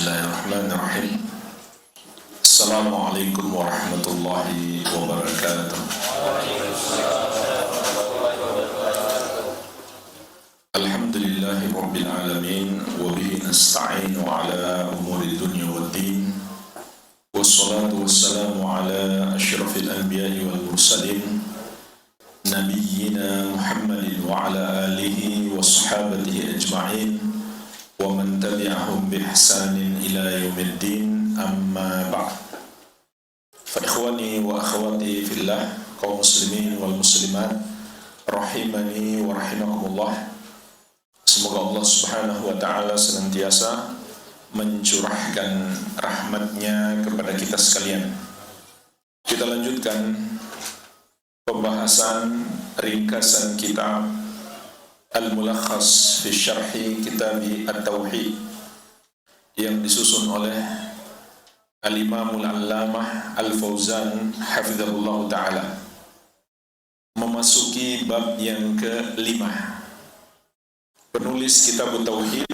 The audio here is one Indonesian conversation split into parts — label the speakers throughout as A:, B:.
A: Bismillahirrahmanirrahim. Assalamualaikum warahmatullahi wabarakatuh. Alhamdulillahi rabbil alamin, wa bihi nasta'inu ala umuri dunya waddin. Wassalatu wassalamu ala asyrafil anbiya'i wal mursalin, nabiyyina Muhammadin wa ala alihi wa sahabatihi ajma'in, wa man tabi'ahum bi ihsanin ila yaumiddin, amma ba'd. Fa ikhwani wa akhwati fillah, kaum muslimin wal muslimat rahimani wa rahimakumullah. Semoga Allah Subhanahu wa ta'ala senantiasa mencurahkan rahmatnya kepada kita sekalian. Kita lanjutkan pembahasan ringkasan kitab Al-Mulakhas fi Syarhi Kitab At-Tauhid yang disusun oleh Al-Imamul Allamah Al-Fauzan hafizahullah ta'ala, memasuki bab yang ke-5. Penulis kitab Tauhid,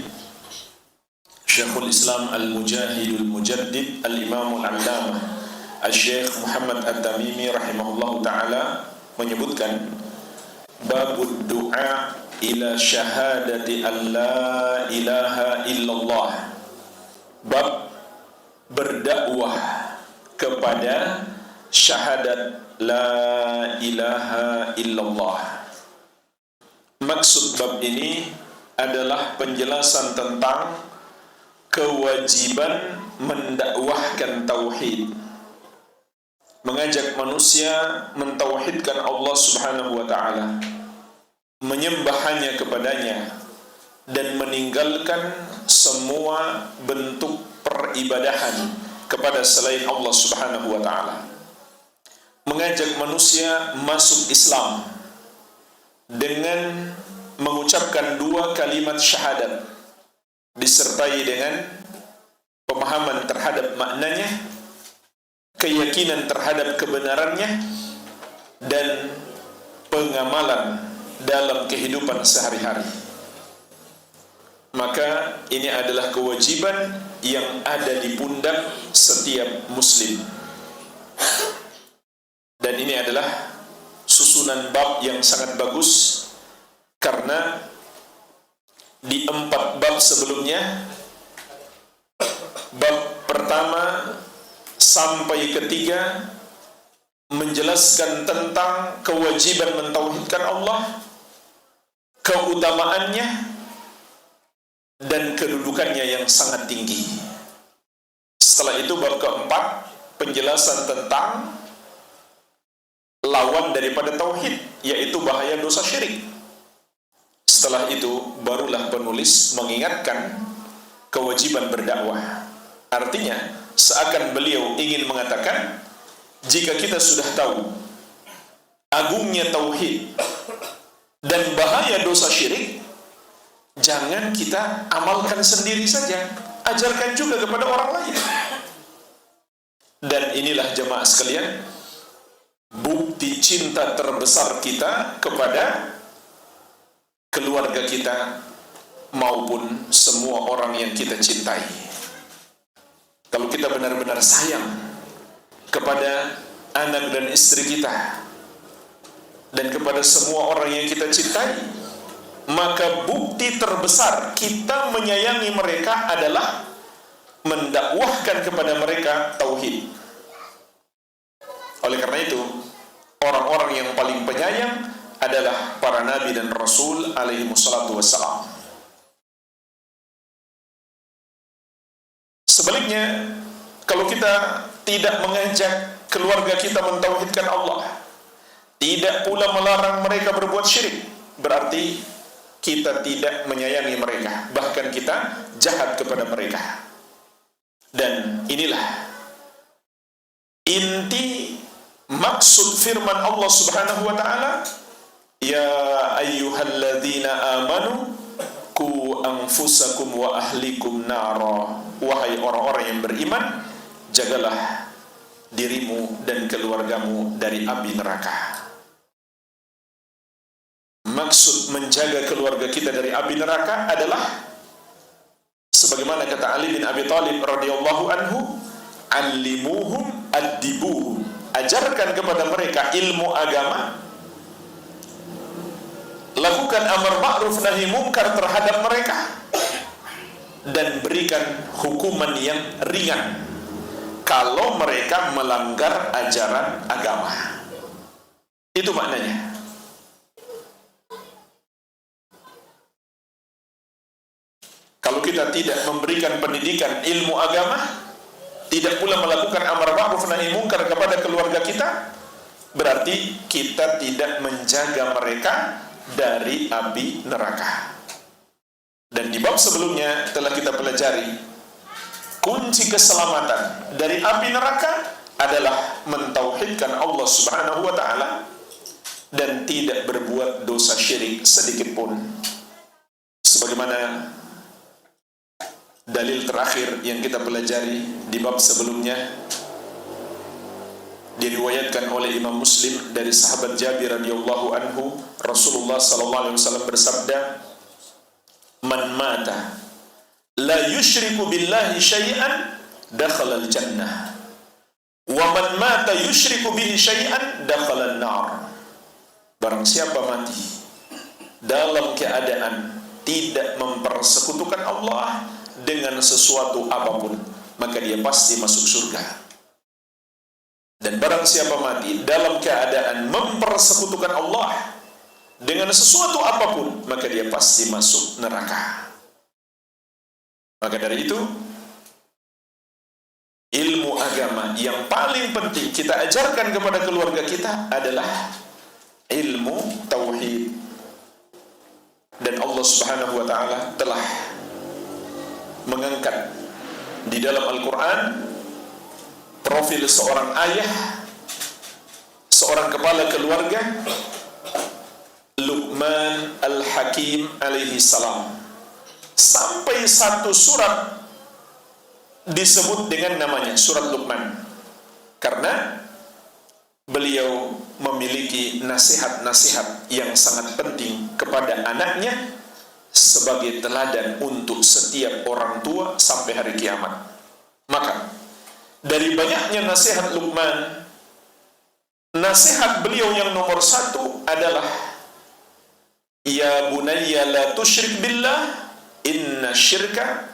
A: Syekhul Islam Al-Mujahidul Mujaddid Al-Imamul Allamah Al-Syekh Muhammad At-Tamimi rahimahullah ta'ala menyebutkan babud du'a ila syahadati an la ilaha illallah, bab berdakwah kepada syahadat la ilaha illallah. Maksud bab ini adalah penjelasan tentang kewajiban mendakwahkan tauhid, mengajak manusia mentauhidkan Allah Subhanahu wa ta'ala, menyembah hanya kepadanya, dan meninggalkan semua bentuk peribadahan kepada selain Allah Subhanahu wa ta'ala. Mengajak manusia masuk Islam dengan mengucapkan 2 kalimat syahadat, disertai dengan pemahaman terhadap maknanya, keyakinan terhadap kebenarannya, dan pengamalan dalam kehidupan sehari-hari. Maka ini adalah kewajiban yang ada di pundak setiap muslim. Dan ini adalah susunan bab yang sangat bagus, karena di 4 bab sebelumnya, bab pertama sampai ketiga menjelaskan tentang kewajiban mentauhidkan Allah, keutamaannya, dan kedudukannya yang sangat tinggi. Setelah itu bab keempat, penjelasan tentang lawan daripada tauhid, yaitu bahaya dosa syirik. Setelah itu barulah penulis mengingatkan kewajiban berdakwah. Artinya seakan beliau ingin mengatakan, jika kita sudah tahu agungnya tauhid dan bahaya dosa syirik, jangan kita amalkan sendiri saja, ajarkan juga kepada orang lain. Dan inilah jemaah sekalian, bukti cinta terbesar kita kepada keluarga kita maupun semua orang yang kita cintai. Kalau kita benar-benar sayang kepada anak dan istri kita dan kepada semua orang yang kita cintai, maka bukti terbesar kita menyayangi mereka adalah mendakwahkan kepada mereka tauhid. Oleh karena itu, orang-orang yang paling penyayang adalah para nabi dan rasul alaihi wassalatu wassalam. Sebaliknya, kalau kita tidak mengajak keluarga kita mentauhidkan Allah, tidak pula melarang mereka berbuat syirik, berarti kita tidak menyayangi mereka, bahkan kita jahat kepada mereka. Dan inilah inti maksud firman Allah Subhanahu wa ta'ala, ya ayyuhalladzina amanu qu anfusakum wa ahlikum nara. Wahai orang-orang yang beriman, jagalah dirimu dan keluargamu dari api neraka. Maksud menjaga keluarga kita dari api neraka adalah Sebagaimana kata Ali bin Abi Thalib radhiyallahu anhu, "Allimuhum addibuhum." Ajarkan kepada mereka ilmu agama, lakukan amar ma'ruf nahi munkar terhadap mereka, dan berikan hukuman yang ringan kalau mereka melanggar ajaran agama. Itu maknanya. Kalau kita tidak memberikan pendidikan ilmu agama, tidak pula melakukan amar ma'ruf nahi munkar kepada keluarga kita, berarti kita tidak menjaga mereka dari api neraka. Dan di bab sebelumnya telah kita pelajari, kunci keselamatan dari api neraka adalah mentauhidkan Allah Subhanahu wa ta'ala dan tidak berbuat dosa syirik sedikit pun. Sebagaimana dalil terakhir yang kita pelajari di bab sebelumnya, diriwayatkan oleh Imam Muslim dari sahabat Jabir radhiyallahu anhu, Rasulullah sallallahu alaihi wasallam bersabda, "Man mata la yusyriku billahi syai'an dakhala al-jannah, wa man mata yusyriku bihi syai'an dakhala an-nar." Barang siapa mati dalam keadaan tidak mempersekutukan Allah dengan sesuatu apapun, maka dia pasti masuk surga. Dan barang siapa mati dalam keadaan mempersekutukan Allah dengan sesuatu apapun, maka dia pasti masuk neraka. Maka dari itu, ilmu agama yang paling penting kita ajarkan kepada keluarga kita adalah ilmu tauhid. Dan Allah Subhanahu wa ta'ala telah mengangkat di dalam Al-Quran profil seorang ayah, seorang kepala keluarga, Luqman Al-Hakim alaihi salam. Sampai satu surat disebut dengan namanya, surat Luqman, karena beliau memiliki nasihat-nasihat yang sangat penting kepada anaknya sebagai teladan untuk setiap orang tua sampai hari kiamat. Maka dari banyaknya nasihat Luqman, nasihat beliau yang nomor satu adalah, "Ya bunayya la tusyrik billah, inna syirka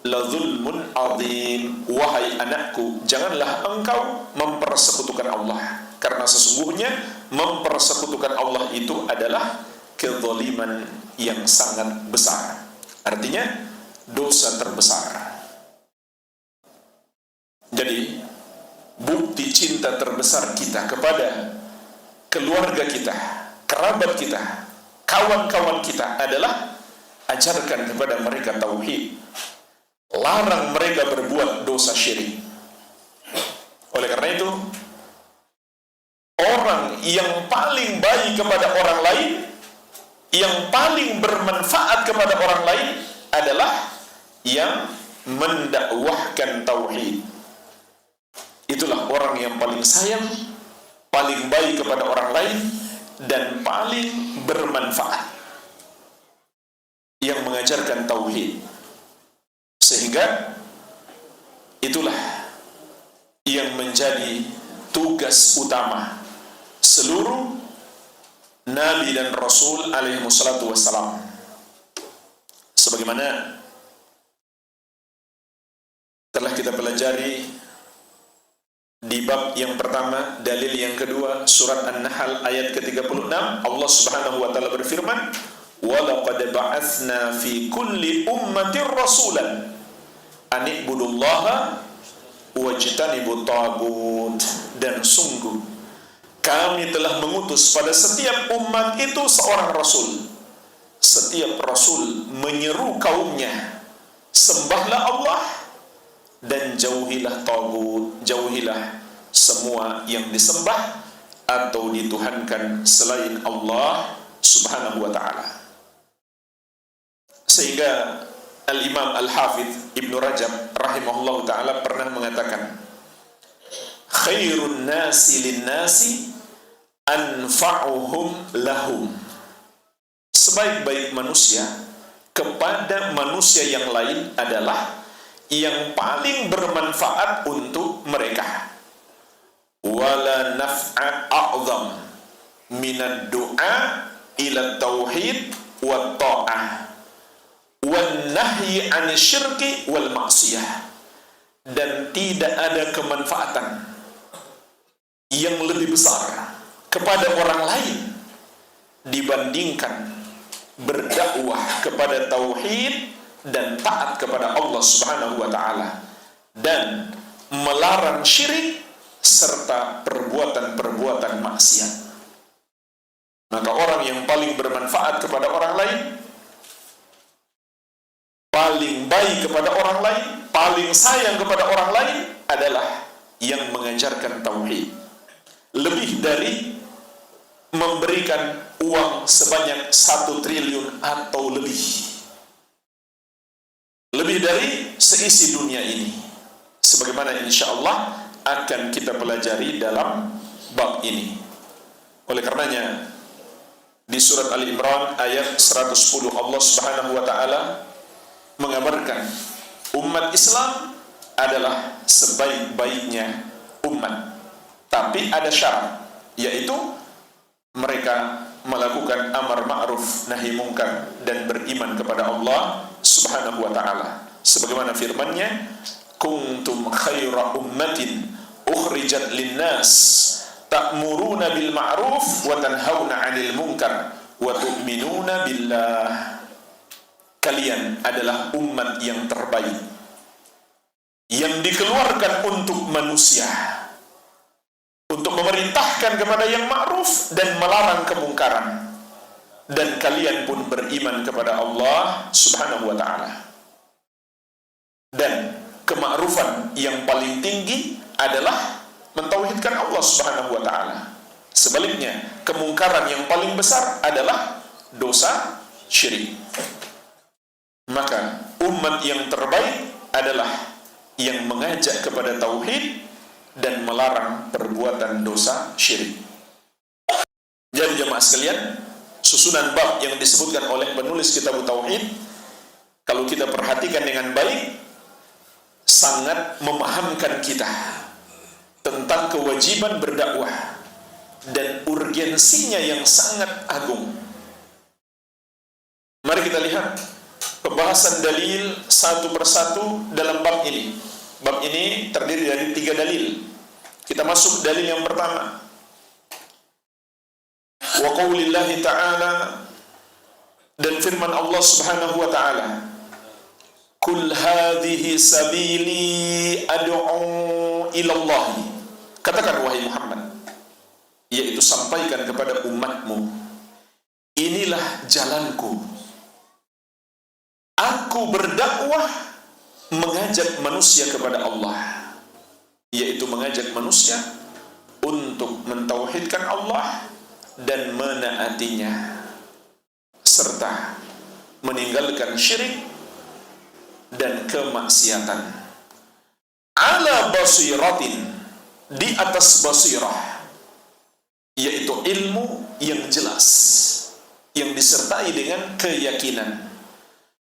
A: la zulmun azim." Wahai anakku, janganlah engkau mempersekutukan Allah, karena sesungguhnya mempersekutukan Allah itu adalah kezaliman yang sangat besar. Artinya dosa terbesar. Jadi bukti cinta terbesar kita kepada keluarga kita, kerabat kita, kawan-kawan kita adalah ajarkan kepada mereka tauhid, larang mereka berbuat dosa syirik. Oleh karena itu, orang yang paling baik kepada orang lain, yang paling bermanfaat kepada orang lain adalah yang mendakwahkan tauhid. Itulah orang yang paling sayang, paling baik kepada orang lain, dan paling bermanfaat, yang mengajarkan tauhid. Sehingga itulah yang menjadi tugas utama seluruh Nabi dan Rasul alaihi wassalatu wassalam. Sebagaimana telah kita pelajari di bab yang pertama, dalil yang kedua, surat An-Nahl ayat ke-36, Allah Subhanahu wa taala berfirman, "Wa laqad ba'atsna fi kulli ummatin rasulan an i'budullaha wajtanibut taghut." Dan sungguh kami telah mengutus pada setiap umat itu seorang rasul. Setiap rasul menyeru kaumnya, sembahlah Allah dan jauhilah taghut, jauhilah semua yang disembah atau dituhankan selain Allah Subhanahu wa ta'ala. Sehingga Al-Imam Al-Hafidh Ibnu Rajab rahimahullah ta'ala pernah mengatakan, "Khairun nasi lin-nasi anfa'uhum lahum." Sebaik-baik manusia kepada manusia yang lain adalah yang paling bermanfaat untuk mereka. Wala naf'a a'zam minad du'a ila tauhid wa ta'ah wan nahyi 'anil syirki wal ma'siyah. Dan tidak ada kemanfaatan yang lebih besar kepada orang lain dibandingkan berdakwah kepada tauhid dan taat kepada Allah Subhanahu wa taala dan melarang syirik serta perbuatan-perbuatan maksiat. Maka orang yang paling bermanfaat kepada orang lain, paling baik kepada orang lain, paling sayang kepada orang lain adalah yang mengajarkan tauhid. Lebih dari memberikan uang sebanyak 1 triliun atau lebih. Lebih dari seisi dunia ini. Sebagaimana insya Allah akan kita pelajari dalam bab ini. Oleh karenanya, di surat Al-Imran ayat 110 Allah Subhanahu wa taala mengabarkan umat Islam adalah sebaik-baiknya umat. Tapi ada syarat, yaitu mereka melakukan amar ma'ruf nahi mungkar dan beriman kepada Allah Subhanahu wa taala. Sebagaimana firman-Nya, kuntum khaira ummatin ukhrijat linnas ta'muruna bil ma'ruf wa tanhauna 'anil munkar wa tu'minuna billah. Kalian adalah umat yang terbaik yang dikeluarkan untuk manusia, untuk memerintahkan kepada yang ma'ruf dan melarang kemungkaran, dan kalian pun beriman kepada Allah Subhanahu wa taala. Dan kema'rufan yang paling tinggi adalah mentauhidkan Allah Subhanahu wa taala. Sebaliknya, kemungkaran yang paling besar adalah dosa syirik. Maka umat yang terbaik adalah yang mengajak kepada tauhid dan melarang perbuatan dosa syirik. Jadi jemaah sekalian, susunan bab yang disebutkan oleh penulis kitab tauhid, kalau kita perhatikan dengan baik, sangat memahamkan kita tentang kewajiban berdakwah dan urgensinya yang sangat agung. Mari kita lihat pembahasan dalil satu persatu dalam bab ini. Bab ini terdiri dari 3 dalil. Kita masuk dalil yang pertama. Wa qaulillahi ta'ala, dan firman Allah Subhanahu wa ta'ala, kul hadhihi sabili ad'u ila Allah. Katakan wahai Muhammad, yaitu sampaikan kepada umatmu, inilah jalanku. Aku berdakwah mengajak manusia kepada Allah, yaitu mengajak manusia untuk mentauhidkan Allah dan menaatinya, serta meninggalkan syirik dan kemaksiatan. Ala basiratin, di atas basirah, yaitu ilmu yang jelas yang disertai dengan keyakinan.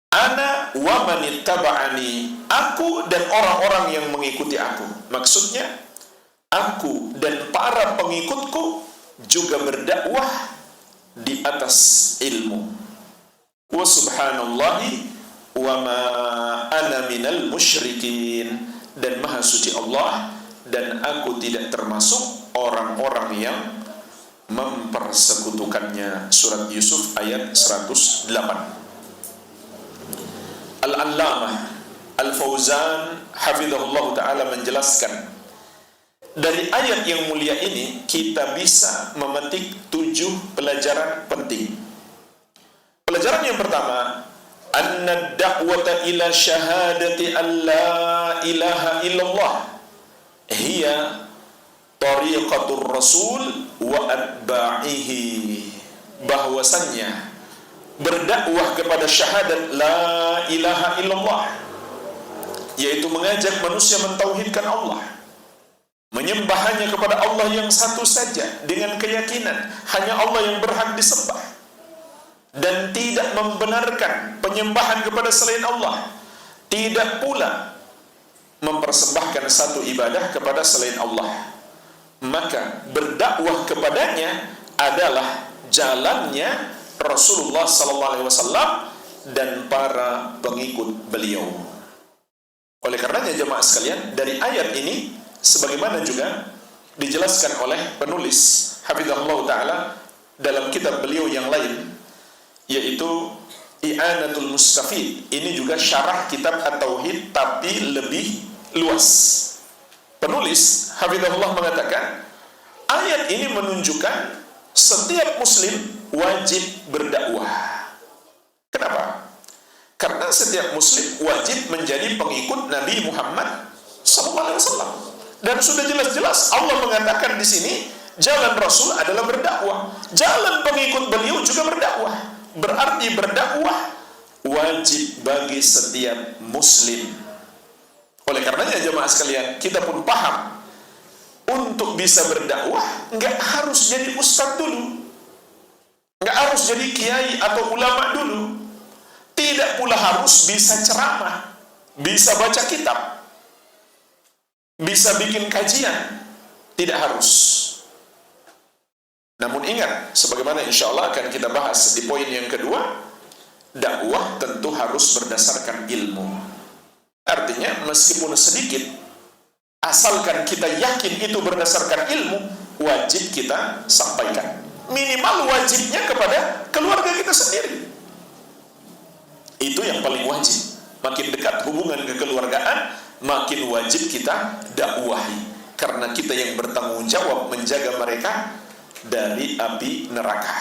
A: Ana wa manittaba'ani, aku dan orang-orang yang mengikuti aku. Maksudnya, aku dan para pengikutku juga berdakwah di atas ilmu. Wa subhanallahi wa ma ana minal musyrikin, dan maha suci Allah, dan aku tidak termasuk orang-orang yang mempersekutukannya. Surat Yusuf ayat 108. Al-Allamah Al-Fauzan hafizahullah ta'ala menjelaskan, dari ayat yang mulia ini kita bisa memetik 7 pelajaran penting. Pelajaran yang pertama, anna da'wata ila syahadati an la ilaha illallah hiya tariqatur rasul wa atba'ihi, bahwasannya berdakwah kepada syahadat la ilaha illallah, yaitu mengajak manusia mentauhidkan Allah, menyembah hanya kepada Allah yang satu saja dengan keyakinan hanya Allah yang berhak disembah, dan tidak membenarkan penyembahan kepada selain Allah, tidak pula mempersembahkan satu ibadah kepada selain Allah, maka berdakwah kepadanya adalah jalannya Rasulullah SAW dan para pengikut beliau. Oleh karenanya jemaah sekalian, dari ayat ini sebagaimana juga dijelaskan oleh penulis hafizahullah taala dalam kitab beliau yang lain, yaitu I'anatul Mustafid. Ini juga syarah kitab At-Tauhid tapi lebih luas. Penulis hafizahullah mengatakan, ayat ini menunjukkan setiap muslim wajib berdakwah. Kenapa? Karena setiap muslim wajib menjadi pengikut Nabi Muhammad SAW. Dan sudah jelas-jelas Allah mengatakan di sini, jalan Rasul adalah berdakwah. Jalan pengikut beliau juga berdakwah. Berarti berdakwah wajib bagi setiap muslim. Oleh karenanya jemaah sekalian, kita pun paham, untuk bisa berdakwah nggak harus jadi ustadz dulu, nggak harus jadi kiai atau ulama dulu, tidak pula harus bisa ceramah, bisa baca kitab, bisa bikin kajian, tidak harus. Namun ingat, sebagaimana insya Allah akan kita bahas di poin yang kedua, dakwah tentu harus berdasarkan ilmu. Artinya meskipun sedikit, asalkan kita yakin itu berdasarkan ilmu, wajib kita sampaikan. Minimal wajibnya kepada keluarga kita sendiri. Itu yang paling wajib. Makin dekat hubungan kekeluargaan, makin wajib kita dakwahi. Karena kita yang bertanggung jawab menjaga mereka dari api neraka.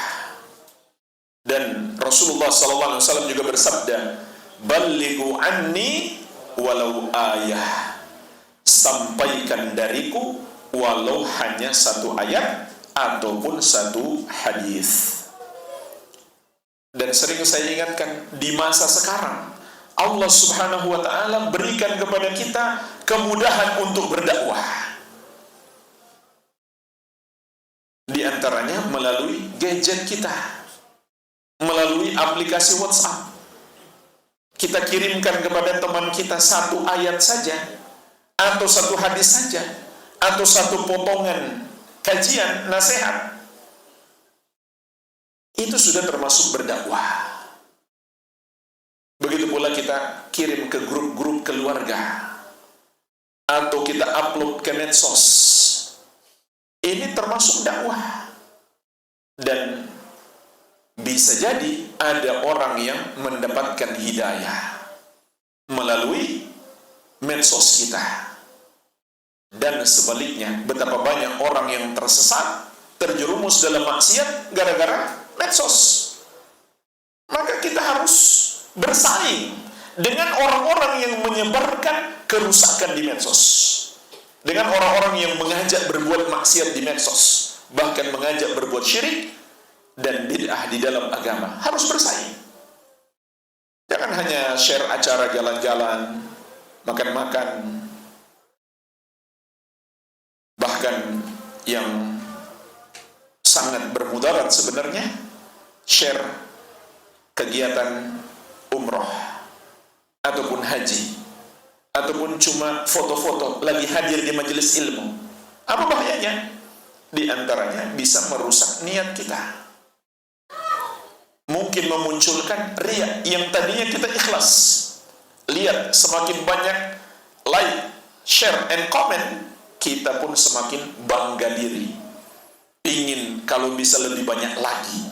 A: Dan Rasulullah SAW juga bersabda, "Ballighu anni walau ayah." Sampaikan dariku walau hanya satu ayat ataupun satu hadis. Dan sering saya ingatkan, di masa sekarang Allah Subhanahu wa taala berikan kepada kita kemudahan untuk berdakwah. Di antaranya melalui gadget kita, melalui aplikasi WhatsApp. Kita kirimkan kepada teman kita satu ayat saja, atau satu hadis saja, atau satu potongan kajian, nasihat. Itu sudah termasuk berdakwah. Begitu pula kita kirim ke grup-grup keluarga, atau kita upload ke medsos. Ini termasuk dakwah. Dan bisa jadi ada orang yang mendapatkan hidayah melalui medsos kita. Dan sebaliknya, betapa banyak orang yang tersesat, terjerumus dalam maksiat gara-gara medsos. Maka kita harus bersaing dengan orang-orang yang menyebarkan kerusakan di medsos, dengan orang-orang yang mengajak berbuat maksiat di medsos, bahkan mengajak berbuat syirik dan bid'ah di dalam agama. Harus bersaing. Jangan hanya share acara jalan-jalan, makan-makan. Bahkan yang sangat bermudarat sebenarnya, share kegiatan umroh ataupun haji, ataupun cuma foto-foto lagi hadir di majelis ilmu. Apa bahayanya? Di antaranya bisa merusak niat kita. Mungkin memunculkan riya yang tadinya kita ikhlas. Lihat, semakin banyak like, share, and comment, kita pun semakin bangga diri. Ingin kalau bisa lebih banyak lagi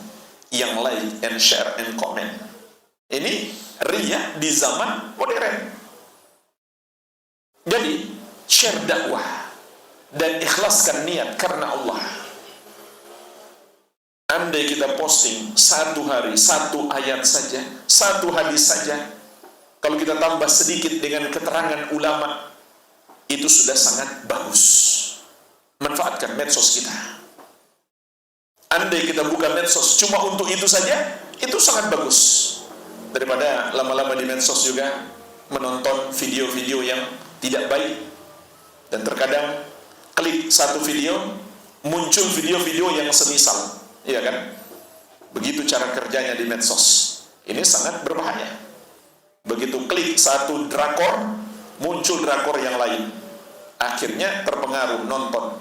A: yang like and share and comment. Ini riya di zaman modern. Jadi, share dakwah dan ikhlaskan niat karena Allah. Andai kita posting satu hari, satu ayat saja, satu hadis saja, kalau kita tambah sedikit dengan keterangan ulama, itu sudah sangat bagus. Manfaatkan medsos kita. Andai kita buka medsos cuma untuk itu saja, itu sangat bagus. Daripada lama-lama di medsos juga menonton video-video yang tidak baik. Dan terkadang klik satu video, muncul video-video yang semisal, iya kan? Begitu cara kerjanya di medsos. Ini sangat berbahaya. Begitu klik satu drakor, muncul drakor yang lain. Akhirnya terpengaruh nonton.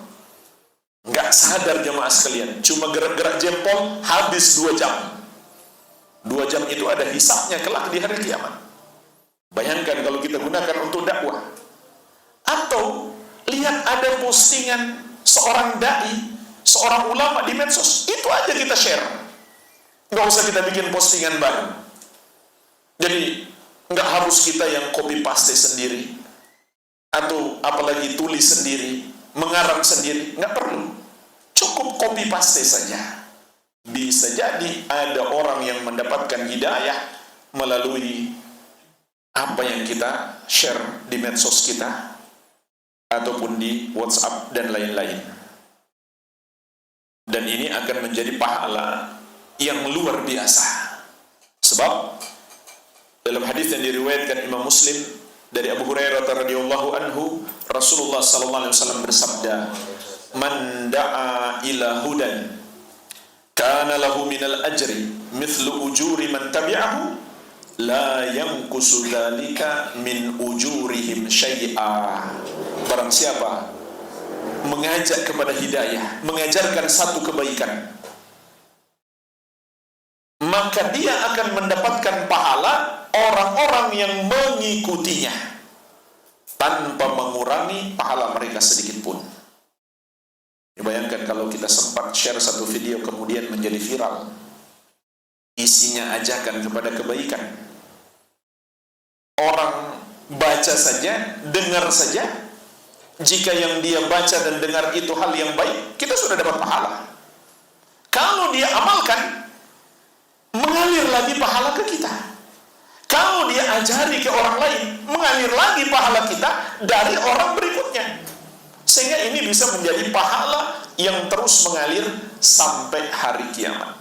A: Nggak sadar jemaah sekalian, cuma gerak-gerak jempol habis 2 jam. 2 jam itu ada hisabnya kelak di hari kiamat. Bayangkan kalau kita gunakan untuk dakwah. Atau lihat ada postingan seorang dai, seorang ulama di medsos, itu aja kita share. Nggak usah kita bikin postingan baru. Jadi nggak harus kita yang copy paste sendiri, atau apalagi tulis sendiri, mengarang sendiri, nggak perlu. Cukup copy paste saja. Bisa jadi ada orang yang mendapatkan hidayah melalui apa yang kita share di medsos kita ataupun di WhatsApp dan lain-lain. Dan ini akan menjadi pahala yang luar biasa. Sebab dalam hadis yang diriwayatkan Imam Muslim dari Abu Hurairah radhiyallahu anhu, Rasulullah sallallahu alaihi wasallam bersabda, "Man da'a ila hudan kana lahu minal ajri mithlu ujuri man tabi'ahu la yanqusu dzalika min ujurihim syai'a." Barang siapa mengajak kepada hidayah, mengajarkan satu kebaikan, maka dia akan mendapatkan pahala orang-orang yang mengikutinya tanpa mengurangi pahala mereka sedikit pun. Bayangkan kalau kita sempat share satu video kemudian menjadi viral, isinya ajakan kepada kebaikan. Orang baca saja, dengar saja, jika yang dia baca dan dengar itu hal yang baik, kita sudah dapat pahala. Kalau dia amalkan, mengalir lagi pahala ke kita. Kalau dia ajari ke orang lain, mengalir lagi pahala kita dari orang berikutnya. Sehingga ini bisa menjadi pahala yang terus mengalir sampai hari kiamat.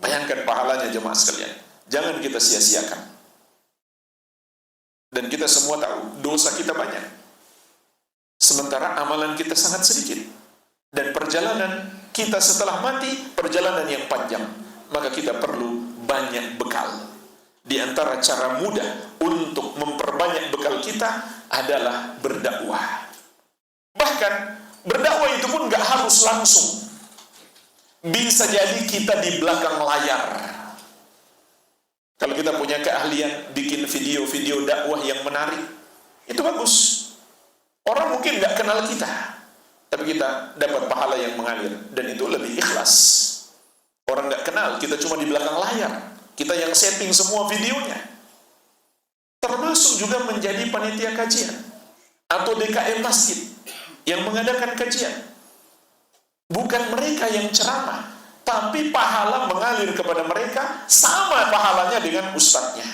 A: Bayangkan pahalanya jemaah sekalian. Jangan kita sia-siakan. Dan kita semua tahu dosa kita banyak, sementara amalan kita sangat sedikit. Dan perjalanan kita setelah mati, perjalanan yang panjang. Maka kita perlu banyak bekal. Di antara cara mudah untuk memperbanyak bekal kita adalah berdakwah. Bahkan berdakwah itu pun gak harus langsung. Bisa jadi kita di belakang layar. Kalau kita punya keahlian bikin video-video dakwah yang menarik, itu bagus. Orang mungkin gak kenal kita, tapi kita dapat pahala yang mengalir. Dan itu lebih ikhlas. Orang gak kenal, kita cuma di belakang layar. Kita yang setting semua videonya. Termasuk juga menjadi panitia kajian atau DKM masjid yang mengadakan kajian. Bukan mereka yang ceramah, tapi pahala mengalir kepada mereka sama pahalanya dengan ustadznya.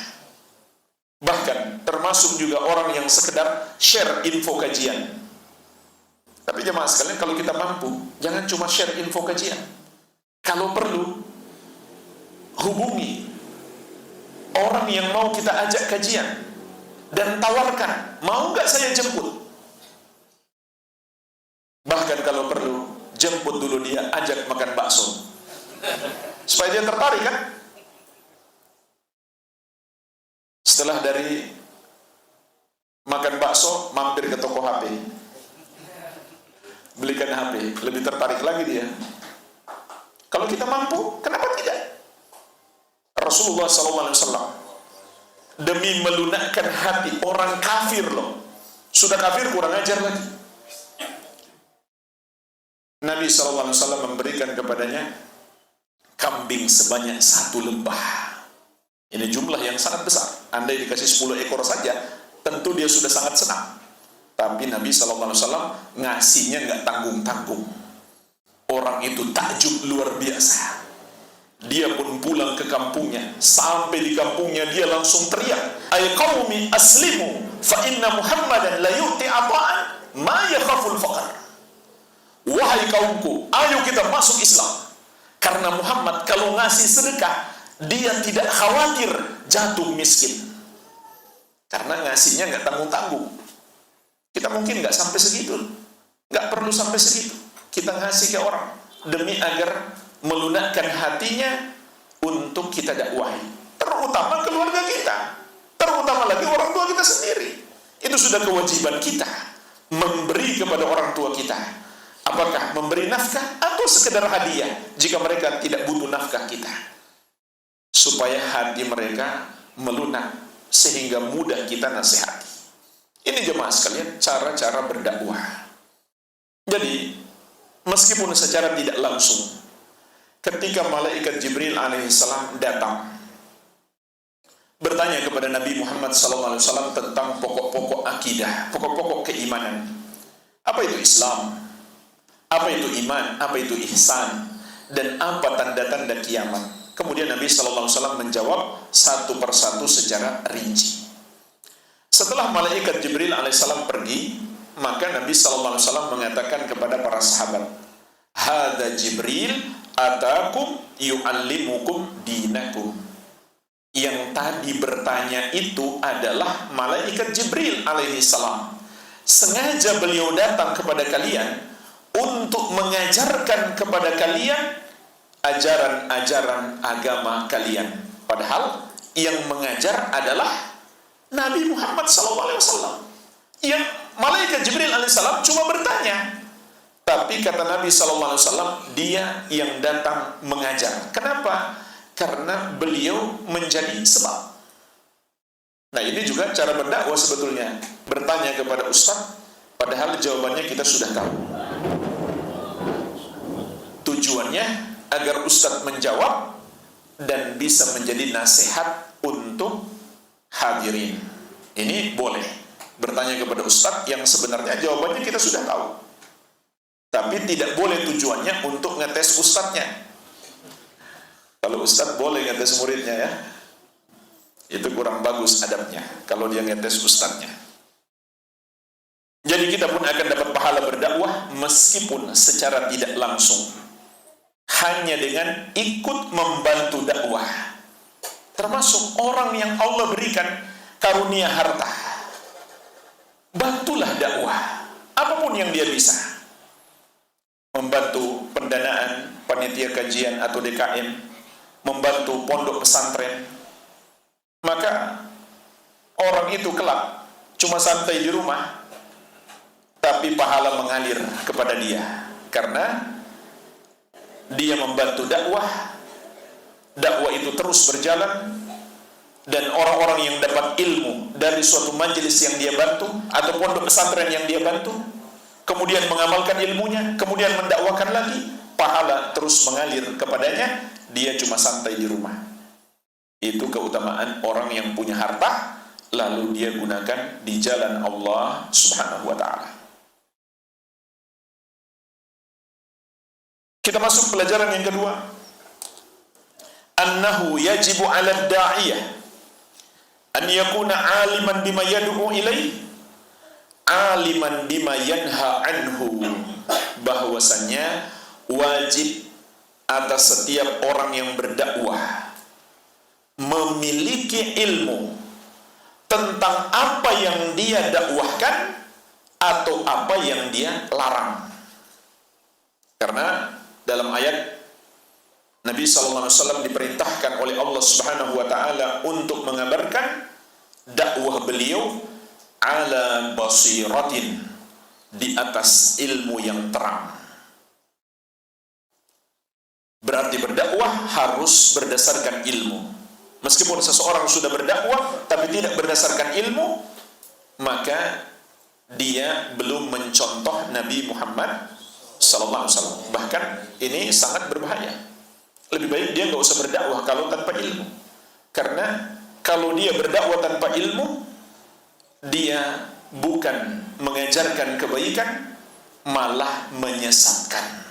A: Bahkan termasuk juga orang yang sekedar share info kajian. Tapi jemaah sekalian, kalau kita mampu, jangan cuma share info kajian. Kalau perlu, hubungi orang yang mau kita ajak kajian dan tawarkan, mau nggak saya jemput? Bahkan kalau perlu, jemput dulu dia, ajak makan bakso supaya dia tertarik kan. Setelah dari makan bakso, mampir ke toko HP, belikan HP, lebih tertarik lagi dia. Kalau kita mampu, kenapa tidak? Rasulullah SAW demi melunakkan hati orang kafir loh, sudah kafir kurang ajar lagi, Nabi SAW memberikan kepadanya kambing sebanyak 1 lembah. Ini jumlah yang sangat besar. Andai dikasih 10 ekor saja, tentu dia sudah sangat senang. Tapi Nabi SAW ngasihnya nggak tanggung-tanggung. Orang itu takjub luar biasa. Dia pun pulang ke kampungnya. Sampai di kampungnya dia langsung teriak, "Ay qaumi aslimu, fa inna Muhammadan la yu'ti ata'an ma yakhaful faqr." Wahai kaumku, ayo kita masuk Islam. Karena Muhammad kalau ngasih sedekah, dia tidak khawatir jatuh miskin. Karena ngasihnya nggak tanggung-tanggung. Kita mungkin nggak sampai segitu, nggak perlu sampai segitu. Kita ngasih ke orang demi agar melunakkan hatinya untuk kita dakwahi, terutama keluarga kita, terutama lagi orang tua kita sendiri. Itu sudah kewajiban kita memberi kepada orang tua kita. Apakah memberi nafkah atau sekedar hadiah jika mereka tidak butuh nafkah kita, supaya hati mereka melunak sehingga mudah kita nasihati. Ini jemaah sekalian, cara-cara berdakwah. Jadi meskipun secara tidak langsung, ketika malaikat Jibril alaihissalam datang bertanya kepada Nabi Muhammad SAW tentang pokok-pokok akidah, pokok-pokok keimanan. Apa itu Islam? Apa itu iman? Apa itu ihsan? Dan apa tanda-tanda kiamat? Kemudian Nabi SAW menjawab satu persatu secara rinci. Setelah malaikat Jibril alaihissalam pergi, maka Nabi SAW mengatakan kepada para sahabat, "Hadza Jibril atakum yu'allimukum dinakum." Yang tadi bertanya itu adalah malaikat Jibril alaihissalam. Sengaja beliau datang kepada kalian untuk mengajarkan kepada kalian ajaran-ajaran agama kalian. Padahal yang mengajar adalah Nabi Muhammad SAW. Yang malaikat Jibril alaihissalam cuma bertanya. Tapi kata Nabi SAW, dia yang datang mengajar. Kenapa? Karena beliau menjadi sebab. Nah, ini juga cara berdakwah sebetulnya. Bertanya kepada ustaz, padahal jawabannya kita sudah tahu. Tujuannya agar ustaz menjawab dan bisa menjadi nasihat untuk hadirin. Ini boleh bertanya kepada ustaz yang sebenarnya jawabannya kita sudah tahu. Tapi tidak boleh tujuannya untuk ngetes ustaznya. Kalau ustaz boleh ngetes muridnya ya, itu kurang bagus adabnya kalau dia ngetes ustaznya. Jadi kita pun akan dapat pahala berdakwah meskipun secara tidak langsung, hanya dengan ikut membantu dakwah. Termasuk orang yang Allah berikan karunia harta, bantulah dakwah apapun yang dia bisa. Membantu pendanaan panitia kajian atau DKM, membantu pondok pesantren, maka orang itu kelak cuma santai di rumah, tapi pahala mengalir kepada dia karena dia membantu dakwah. Dakwah itu terus berjalan, dan orang-orang yang dapat ilmu dari suatu majelis yang dia bantu atau pondok pesantren yang dia bantu, kemudian mengamalkan ilmunya, kemudian mendakwakan lagi, pahala terus mengalir kepadanya. Dia cuma santai di rumah. Itu keutamaan orang yang punya harta lalu dia gunakan di jalan Allah Subhanahu wa ta'ala. Kita masuk pelajaran yang kedua. Annahu yajibu 'ala ad-da'iyah an yakuna 'aliman bima yad'u ilaih, 'aliman bima yanha anhu. Bahwasannya wajib atas setiap orang yang berdakwah memiliki ilmu tentang apa yang dia dakwahkan atau apa yang dia larang. Karena dalam ayat Nabi SAW diperintahkan oleh Allah Subhanahu wa ta'ala untuk mengabarkan dakwah beliau ala basiratin, di atas ilmu yang terang. Berarti berdakwah harus berdasarkan ilmu. Meskipun seseorang sudah berdakwah tapi tidak berdasarkan ilmu, maka dia belum mencontoh Nabi Muhammad SAW. Bahkan ini sangat berbahaya. Lebih baik dia nggak usah berdakwah kalau tanpa ilmu. Karena kalau dia berdakwah tanpa ilmu, dia bukan mengajarkan kebaikan, malah menyesatkan.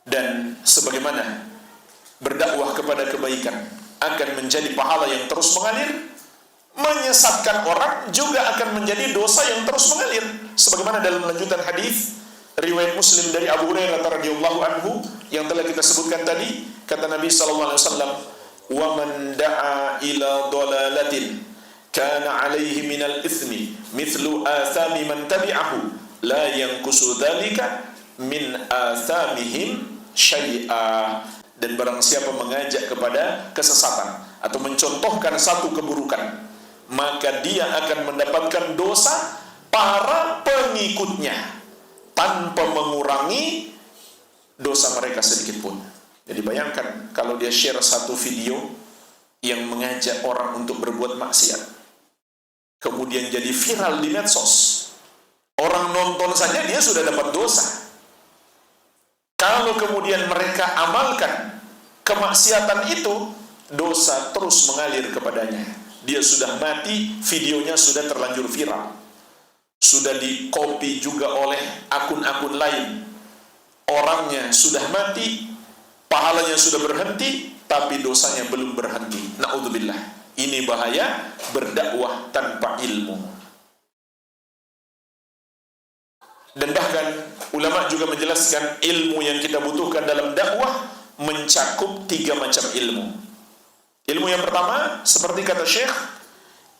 A: Dan sebagaimana berdakwah kepada kebaikan akan menjadi pahala yang terus mengalir, menyesatkan orang juga akan menjadi dosa yang terus mengalir. Sebagaimana dalam lanjutan hadis riwayat Muslim dari Abu Hurairah radhiyallahu anhu yang telah kita sebutkan tadi, kata Nabi sallallahu alaihi wasallam, "Wa man da'a ila dhalalatin kana 'alaihi minal itsmi mithlu athami man tabi'ahu la yanqusu dzalika min athamihim syai'a." Dan barang siapa mengajak kepada kesesatan atau mencontohkan satu keburukan, maka dia akan mendapatkan dosa para pengikutnya tanpa mengurangi dosa mereka sedikit pun. Jadi bayangkan kalau dia share satu video yang mengajak orang untuk berbuat maksiat, kemudian jadi viral di medsos, orang nonton saja dia sudah dapat dosa. Kalau kemudian mereka amalkan kemaksiatan itu, dosa terus mengalir kepadanya. Dia sudah mati, videonya sudah terlanjur viral, sudah di-copy juga oleh akun-akun lain. Orangnya sudah mati, pahalanya sudah berhenti, tapi dosanya belum berhenti. Na'udzubillah. Ini bahaya berdakwah tanpa ilmu. Dan bahkan ulama juga menjelaskan ilmu yang kita butuhkan dalam dakwah mencakup 3 macam ilmu. Ilmu yang pertama, seperti kata Syekh,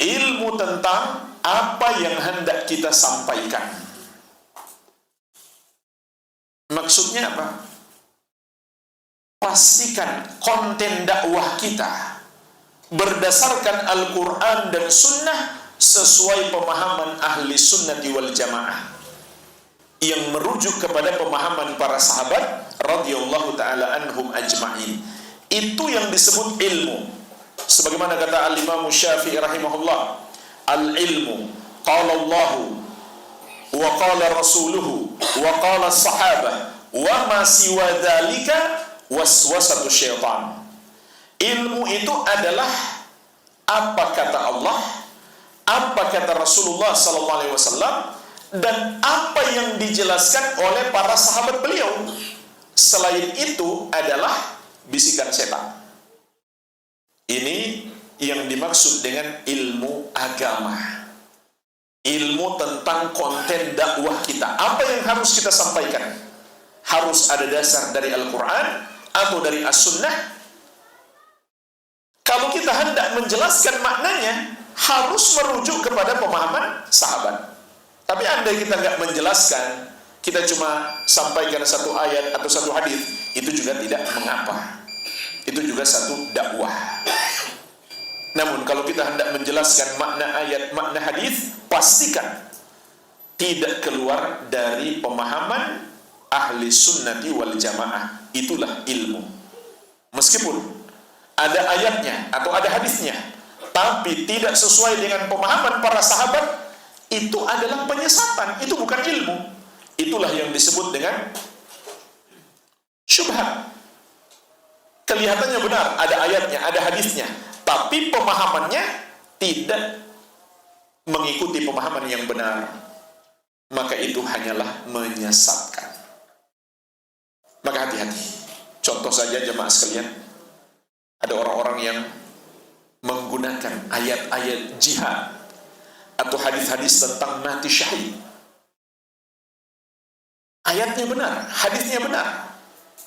A: ilmu tentang apa yang hendak kita sampaikan. Maksudnya apa? Pastikan konten dakwah kita berdasarkan Al-Quran dan Sunnah sesuai pemahaman ahli sunnati wal jamaah, yang merujuk kepada pemahaman para sahabat radhiyallahu ta'ala anhum ajma'in. Itu yang disebut ilmu. Sebagaimana kata al-Imam Syafi'i rahimahullah, al-ilmu qala Allahu wa qala rasuluhu wa qala sahabah wa ma siwa dzalika waswasatu syaitan. Ilmu itu adalah apa kata Allah, apa kata Rasulullah sallallahu alaihi wasallam, dan apa yang dijelaskan oleh para sahabat beliau. Selain itu adalah bisikan setan. Ini yang dimaksud dengan ilmu agama, ilmu tentang konten dakwah kita. Apa yang harus kita sampaikan harus ada dasar dari Al-Quran atau dari As-Sunnah. Kalau kita hendak menjelaskan maknanya, harus merujuk kepada pemahaman sahabat. Tapi andai kita nggak menjelaskan, kita cuma sampaikan satu ayat atau satu hadis, itu juga tidak mengapa. Itu juga satu dakwah. Namun kalau kita hendak menjelaskan makna ayat, makna hadis, pastikan tidak keluar dari pemahaman ahli sunnati wal jamaah. Itulah ilmu. Meskipun ada ayatnya atau ada hadisnya, tapi tidak sesuai dengan pemahaman para sahabat, itu adalah penyesatan, itu bukan ilmu. Itulah yang disebut dengan syubhat. Kelihatannya benar, ada ayatnya, ada hadisnya, tapi pemahamannya tidak mengikuti pemahaman yang benar. Maka itu hanyalah menyesatkan. Maka hati-hati. Contoh saja jemaah sekalian, ada orang-orang yang menggunakan ayat-ayat jihad atau hadis-hadis tentang mati syahid. Ayatnya benar, hadisnya benar,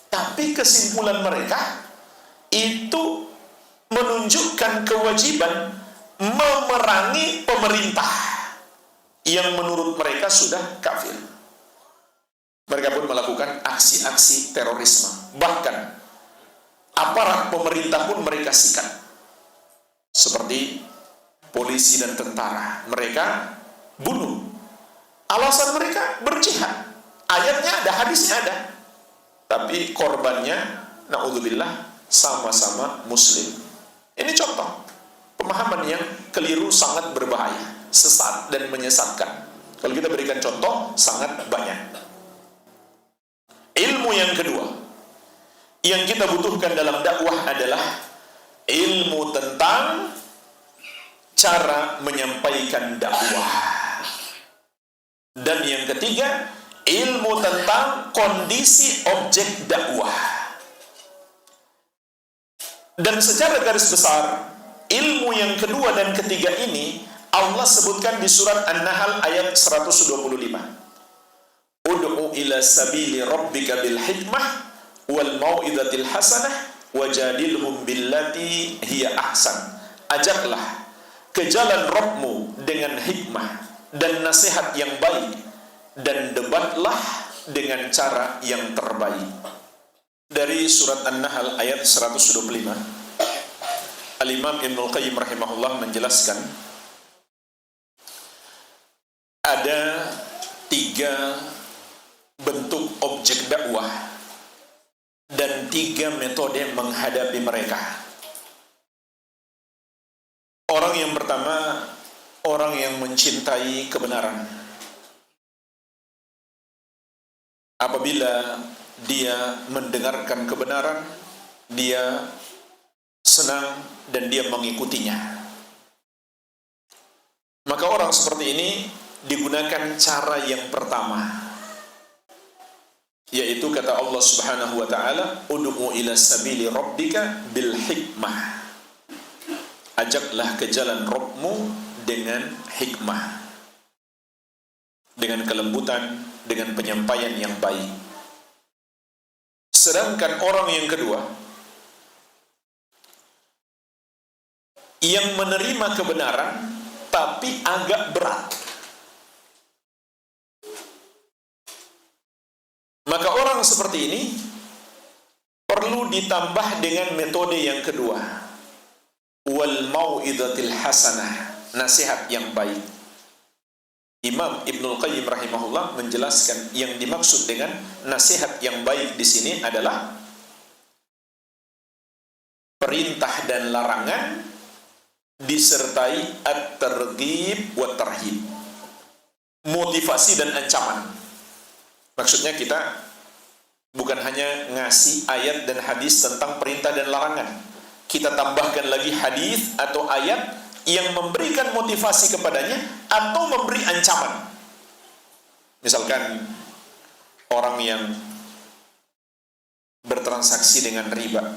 A: tapi kesimpulan mereka itu menunjukkan kewajiban memerangi pemerintah yang menurut mereka sudah kafir. Mereka pun melakukan aksi-aksi terorisme. Bahkan aparat pemerintah pun mereka sikat, seperti polisi dan tentara. Mereka bunuh. Alasan mereka berjihad. Ayatnya ada, hadisnya ada. Tapi korbannya, na'udzubillah, sama-sama muslim. Ini contoh pemahaman yang keliru, sangat berbahaya, sesat dan menyesatkan. Kalau kita berikan contoh, sangat banyak. Ilmu yang kedua yang kita butuhkan dalam dakwah adalah ilmu tentang cara menyampaikan dakwah. Dan yang ketiga, ilmu tentang kondisi objek dakwah. Dan secara garis besar, ilmu yang kedua dan ketiga ini Allah sebutkan di surat An-Nahl ayat 125. Ud'u ila sabili rabbika bil hikmah wal mau'izatil hasanah wajadilhum billati hiya ahsan. Ajaklah ke jalan Rabbmu dengan hikmah dan nasihat yang baik, dan debatlah dengan cara yang terbaik. dari surat An-Nahl ayat 125, Al-Imam Ibnul Qayyim rahimahullah menjelaskan ada 3 bentuk objek dakwah dan 3 metode menghadapi mereka. Orang yang pertama, orang yang mencintai kebenaran. Apabila dia mendengarkan kebenaran, dia senang dan dia mengikutinya. Maka orang seperti ini digunakan cara yang pertama, yaitu kata Allah Subhanahu wa taala, ud'u ila sabili rabbika bil hikmah. Ajaklah ke jalan Rabbmu dengan hikmah, dengan kelembutan, dengan penyampaian yang baik. Sedangkan orang yang kedua, yang menerima kebenaran tapi agak berat, maka orang seperti ini perlu ditambah dengan metode yang kedua, wal mau'izatil hasanah, nasihat yang baik. Imam Ibnul Qayyim rahimahullah menjelaskan yang dimaksud dengan nasihat yang baik di sini adalah perintah dan larangan disertai at-targhib wa tarhib, motivasi dan ancaman. Maksudnya kita bukan hanya ngasih ayat dan hadis tentang perintah dan larangan, kita tambahkan lagi hadis atau ayat yang memberikan motivasi kepadanya atau memberi ancaman. Misalkan orang yang bertransaksi dengan riba,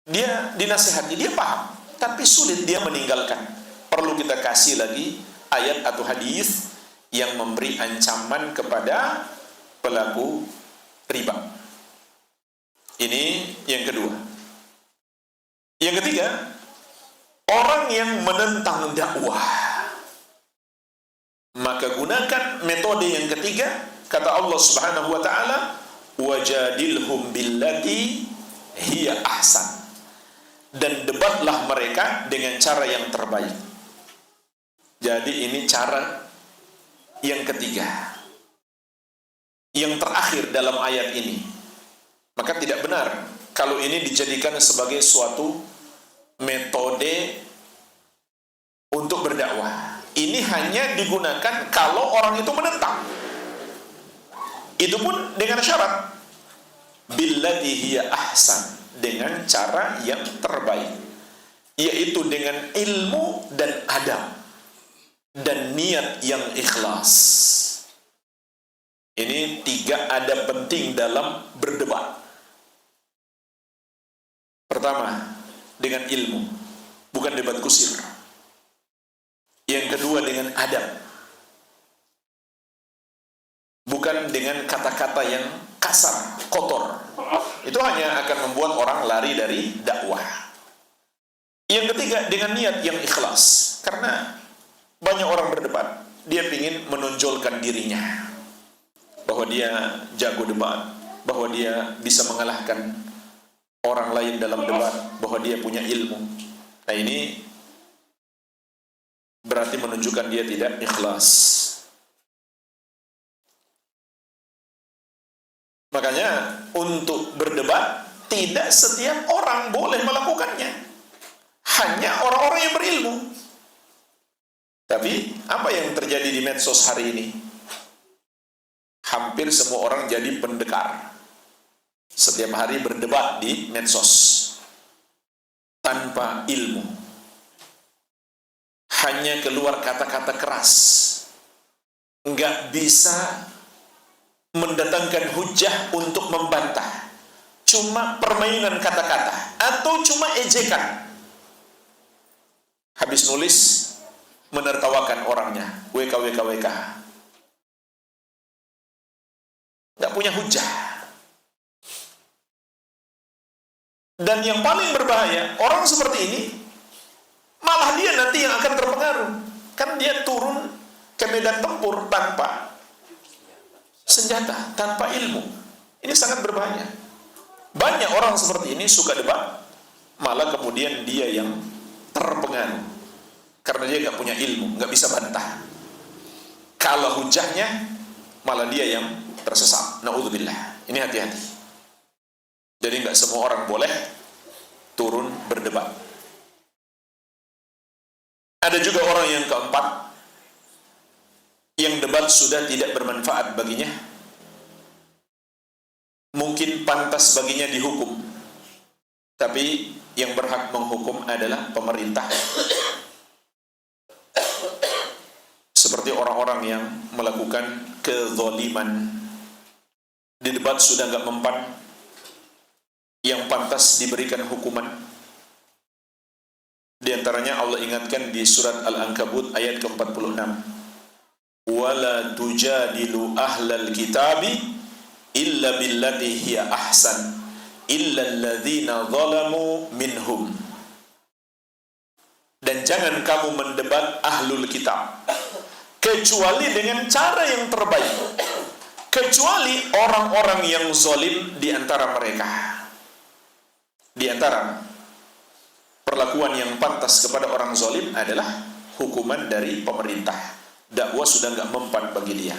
A: dia dinasihati, dia paham, tapi sulit dia meninggalkan. Perlu kita kasih lagi ayat atau hadis yang memberi ancaman kepada pelaku riba. Ini yang kedua. Yang ketiga, orang yang menentang dakwah, maka gunakan metode yang ketiga, kata Allah Subhanahu wa taala, wajadilhum billati hiya ahsan, dan debatlah mereka dengan cara yang terbaik. Jadi ini cara yang ketiga, yang terakhir dalam ayat ini. Maka tidak benar kalau ini dijadikan sebagai suatu metode untuk berdakwah. Ini hanya digunakan kalau orang itu menentang. Itu pun dengan syarat billati hiya ahsan, dengan cara yang terbaik, yaitu dengan ilmu dan adab dan niat yang ikhlas. Ini 3 adab penting dalam berdebat. Pertama, dengan ilmu, bukan debat kusir. Yang kedua, dengan adab, bukan dengan kata-kata yang kasar, kotor. Itu hanya akan membuat orang lari dari dakwah. Yang ketiga, dengan niat yang ikhlas. Karena banyak orang berdebat, dia ingin menonjolkan dirinya, bahwa dia jago debat, bahwa dia bisa mengalahkan orang lain dalam debat, bahwa dia punya ilmu. Nah, ini berarti menunjukkan dia tidak ikhlas. Makanya untuk berdebat tidak setiap orang boleh melakukannya, hanya orang-orang yang berilmu. Tapi apa yang terjadi di medsos hari ini? Hampir semua orang jadi pendekar. Setiap hari berdebat di medsos tanpa ilmu, hanya keluar kata-kata keras, nggak bisa mendatangkan hujah untuk membantah, cuma permainan kata-kata atau cuma ejekan. Habis nulis menertawakan orangnya, WKWKWK, nggak punya hujah. Dan yang paling berbahaya, orang seperti ini malah dia nanti yang akan terpengaruh. Kan dia turun ke medan tempur tanpa senjata, tanpa ilmu. Ini sangat berbahaya. Banyak orang seperti ini suka debat, malah kemudian dia yang terpengaruh karena dia nggak punya ilmu, nggak bisa bantah. Kalau hujahnya, malah dia yang tersesat. Na'udzubillah. Ini hati-hati. Jadi nggak semua orang boleh turun berdebat. Ada juga orang yang keempat, yang debat sudah tidak bermanfaat baginya, mungkin pantas baginya dihukum, tapi yang berhak menghukum adalah pemerintah. Seperti orang-orang yang melakukan kezaliman. Di debat sudah nggak mempan, yang pantas diberikan hukuman. Di antaranya Allah ingatkan di surat Al-Ankabut ayat ke-46. Wala tujadilu ahlal kitabi illa billati hiya ahsan illa alladhina zalamu minhum. Dan jangan kamu mendebat ahlul kitab kecuali dengan cara yang terbaik, kecuali orang-orang yang zalim di antara mereka. Di antara perlakuan yang pantas kepada orang zalim adalah hukuman dari pemerintah. Dakwah sudah nggak mempan bagi dia.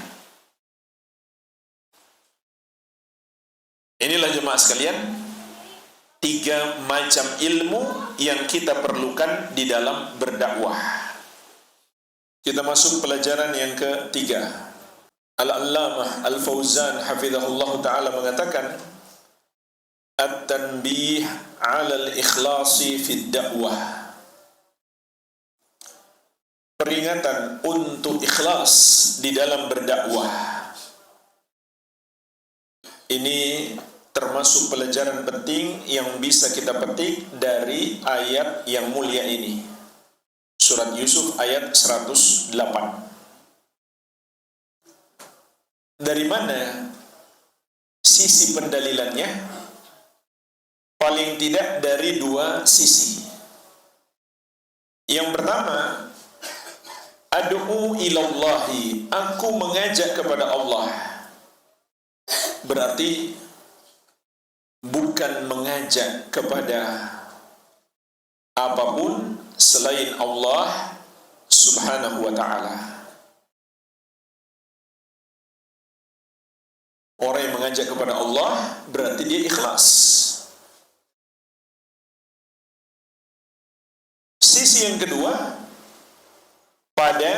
A: Inilah jemaah sekalian, 3 macam ilmu yang kita perlukan di dalam berdakwah. Kita masuk pelajaran yang ketiga. Al-Allamah Al-Fauzan hafizahullah ta'ala mengatakan, At-tanbih 'ala al-ikhlasi fid dakwah. Peringatan untuk ikhlas di dalam berdakwah. Ini termasuk pelajaran penting yang bisa kita petik dari ayat yang mulia ini. Surat Yusuf ayat 108. Dari mana sisi pendalilannya? Paling tidak dari 2 sisi. Yang pertama, ad'u ilallahi, aku mengajak kepada Allah. Berarti bukan mengajak kepada apapun selain Allah Subhanahu wa ta'ala. Orang yang mengajak kepada Allah berarti dia ikhlas. Sisi yang kedua, pada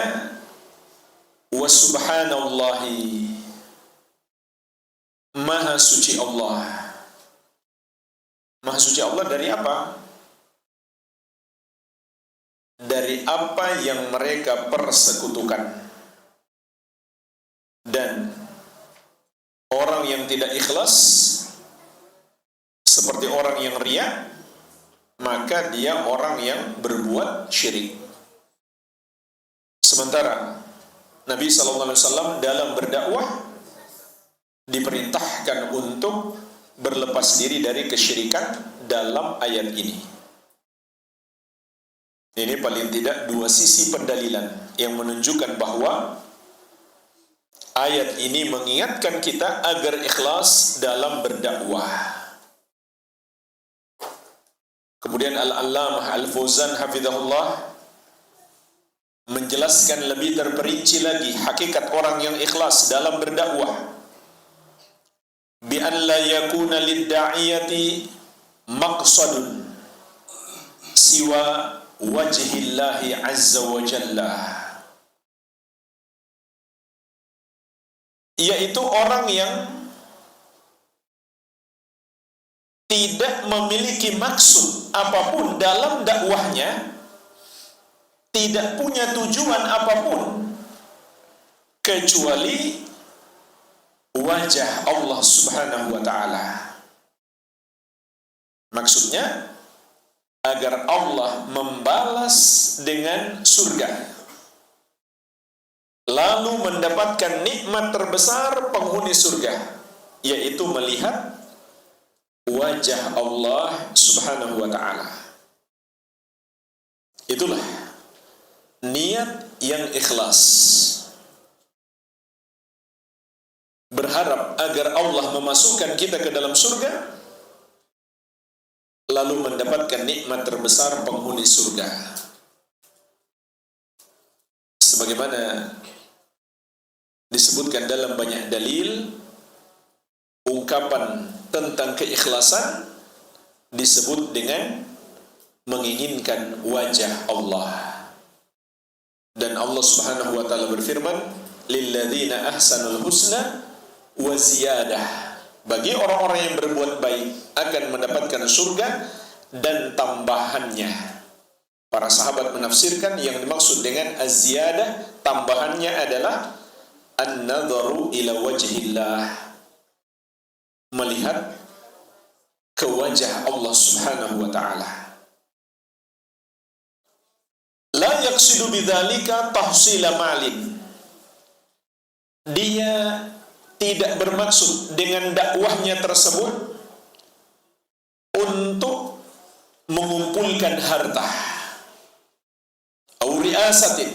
A: wa subhanallahi, maha suci Allah. Maha suci Allah dari apa? Dari apa yang mereka persekutukan. Dan orang yang tidak ikhlas seperti orang yang riya, maka dia orang yang berbuat syirik. Sementara Nabi SAW dalam berdakwah diperintahkan untuk berlepas diri dari kesyirikan dalam ayat ini. Ini paling tidak 2 sisi pendalilan yang menunjukkan bahwa ayat ini mengingatkan kita agar ikhlas dalam berdakwah. Kemudian Al-Allamah Al-Fauzan hafizahullah menjelaskan lebih terperinci lagi hakikat orang yang ikhlas dalam berdakwah. Bi an la yakuna lid-da'iyati maqsadun siwa wajhillahi azza wa jalla. Yaitu orang yang tidak memiliki maksud apapun dalam dakwahnya, tidak punya tujuan apapun kecuali wajah Allah Subhanahu wa ta'ala. Maksudnya agar Allah membalas dengan surga, lalu mendapatkan nikmat terbesar penghuni surga, yaitu melihat wajah Allah Subhanahu wa ta'ala. Itulah niat yang ikhlas. Berharap agar Allah memasukkan kita ke dalam surga lalu mendapatkan nikmat terbesar penghuni surga. Sebagaimana disebutkan dalam banyak dalil, ungkapan tentang keikhlasan disebut dengan menginginkan wajah Allah. Dan Allah Subhanahu wa taala berfirman, "Lilladzina ahsanul husna wa ziyadah." Bagi orang-orang yang berbuat baik akan mendapatkan surga dan tambahannya. Para sahabat menafsirkan yang dimaksud dengan az-ziyadah, tambahannya adalah an-nadharu ila wajhillah, melihat ke wajah Allah Subhanahu wa taala. La yaqsidu bidzalika tahsila malin. Dia tidak bermaksud dengan dakwahnya tersebut untuk mengumpulkan harta, au riasatin,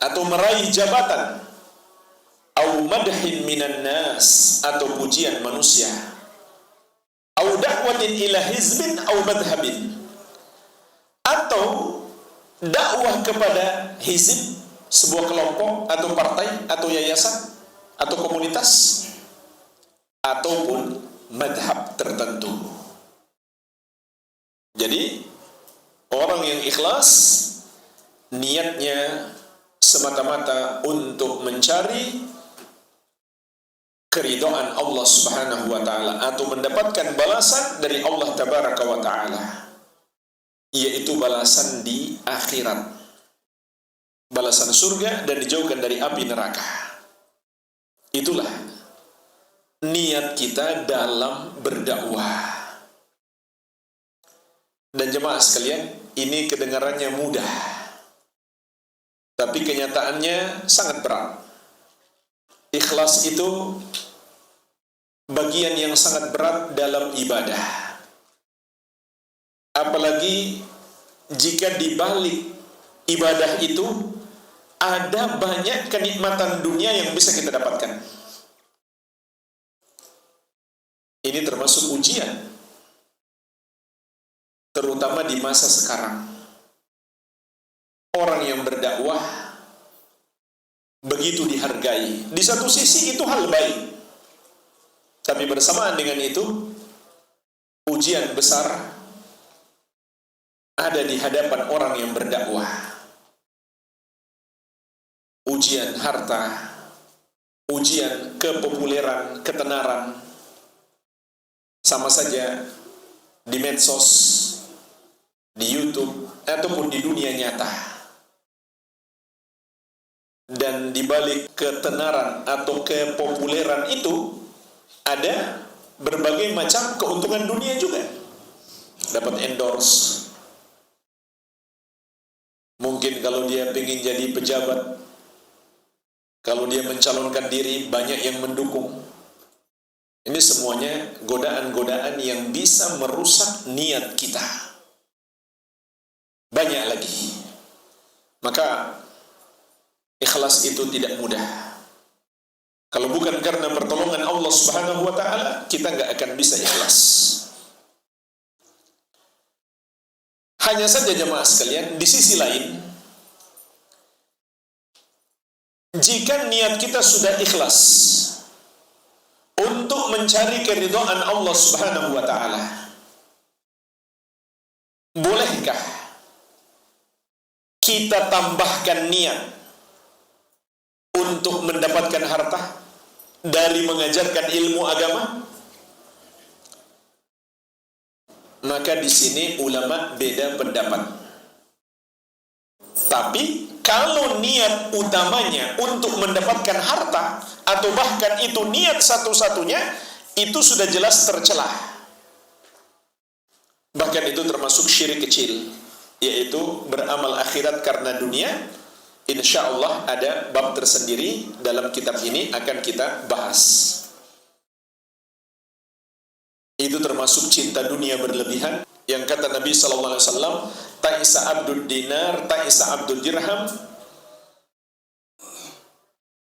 A: atau meraih jabatan, au madhin minan nas, atau pujian manusia, au da'watin ila hizbin au madhhabin, atau dakwah kepada hizib, sebuah kelompok atau partai atau yayasan atau komunitas, ataupun madhab tertentu. Jadi orang yang ikhlas niatnya semata-mata untuk mencari keridhaan Allah Subhanahu wa taala atau mendapatkan balasan dari Allah Tabaraka wa taala, yaitu balasan di akhirat, balasan surga dan dijauhkan dari api neraka. Itulah niat kita dalam berdakwah. Dan jemaah sekalian, ini kedengarannya mudah, tapi kenyataannya sangat berat. Ikhlas itu bagian yang sangat berat dalam ibadah. Apalagi jika di balik ibadah itu ada banyak kenikmatan dunia yang bisa kita dapatkan. Ini termasuk ujian, terutama di masa sekarang. Orang yang berdakwah begitu dihargai. Di satu sisi itu hal baik, tapi bersamaan dengan itu ujian besar ada di hadapan orang yang berdakwah. Ujian harta, ujian kepopuleran, ketenaran, sama saja di medsos, di YouTube, ataupun di dunia nyata. Dan di balik ketenaran atau kepopuleran itu ada berbagai macam keuntungan dunia juga. Dapat endorse. Mungkin kalau dia ingin jadi pejabat, kalau dia mencalonkan diri, banyak yang mendukung. Ini semuanya godaan-godaan yang bisa merusak niat kita. Banyak lagi. Maka ikhlas itu tidak mudah. Kalau bukan karena pertolongan Allah Subhanahu wa taala, kita nggak akan bisa ikhlas. Hanya saja jemaah sekalian, di sisi lain, jika niat kita sudah ikhlas untuk mencari keridhaan Allah Subhanahu wa taala, bolehkah kita tambahkan niat untuk mendapatkan harta dari mengajarkan ilmu agama? Maka di sini ulama beda pendapat. Tapi kalau niat utamanya untuk mendapatkan harta, atau bahkan itu niat satu-satunya, itu sudah jelas tercelah. Bahkan itu termasuk syirik kecil, yaitu beramal akhirat karena dunia. Insya Allah ada bab tersendiri dalam kitab ini akan kita bahas. Itu termasuk cinta dunia berlebihan, yang kata Nabi SAW, ta'isa abdud dinar, ta'isa abdud dirham,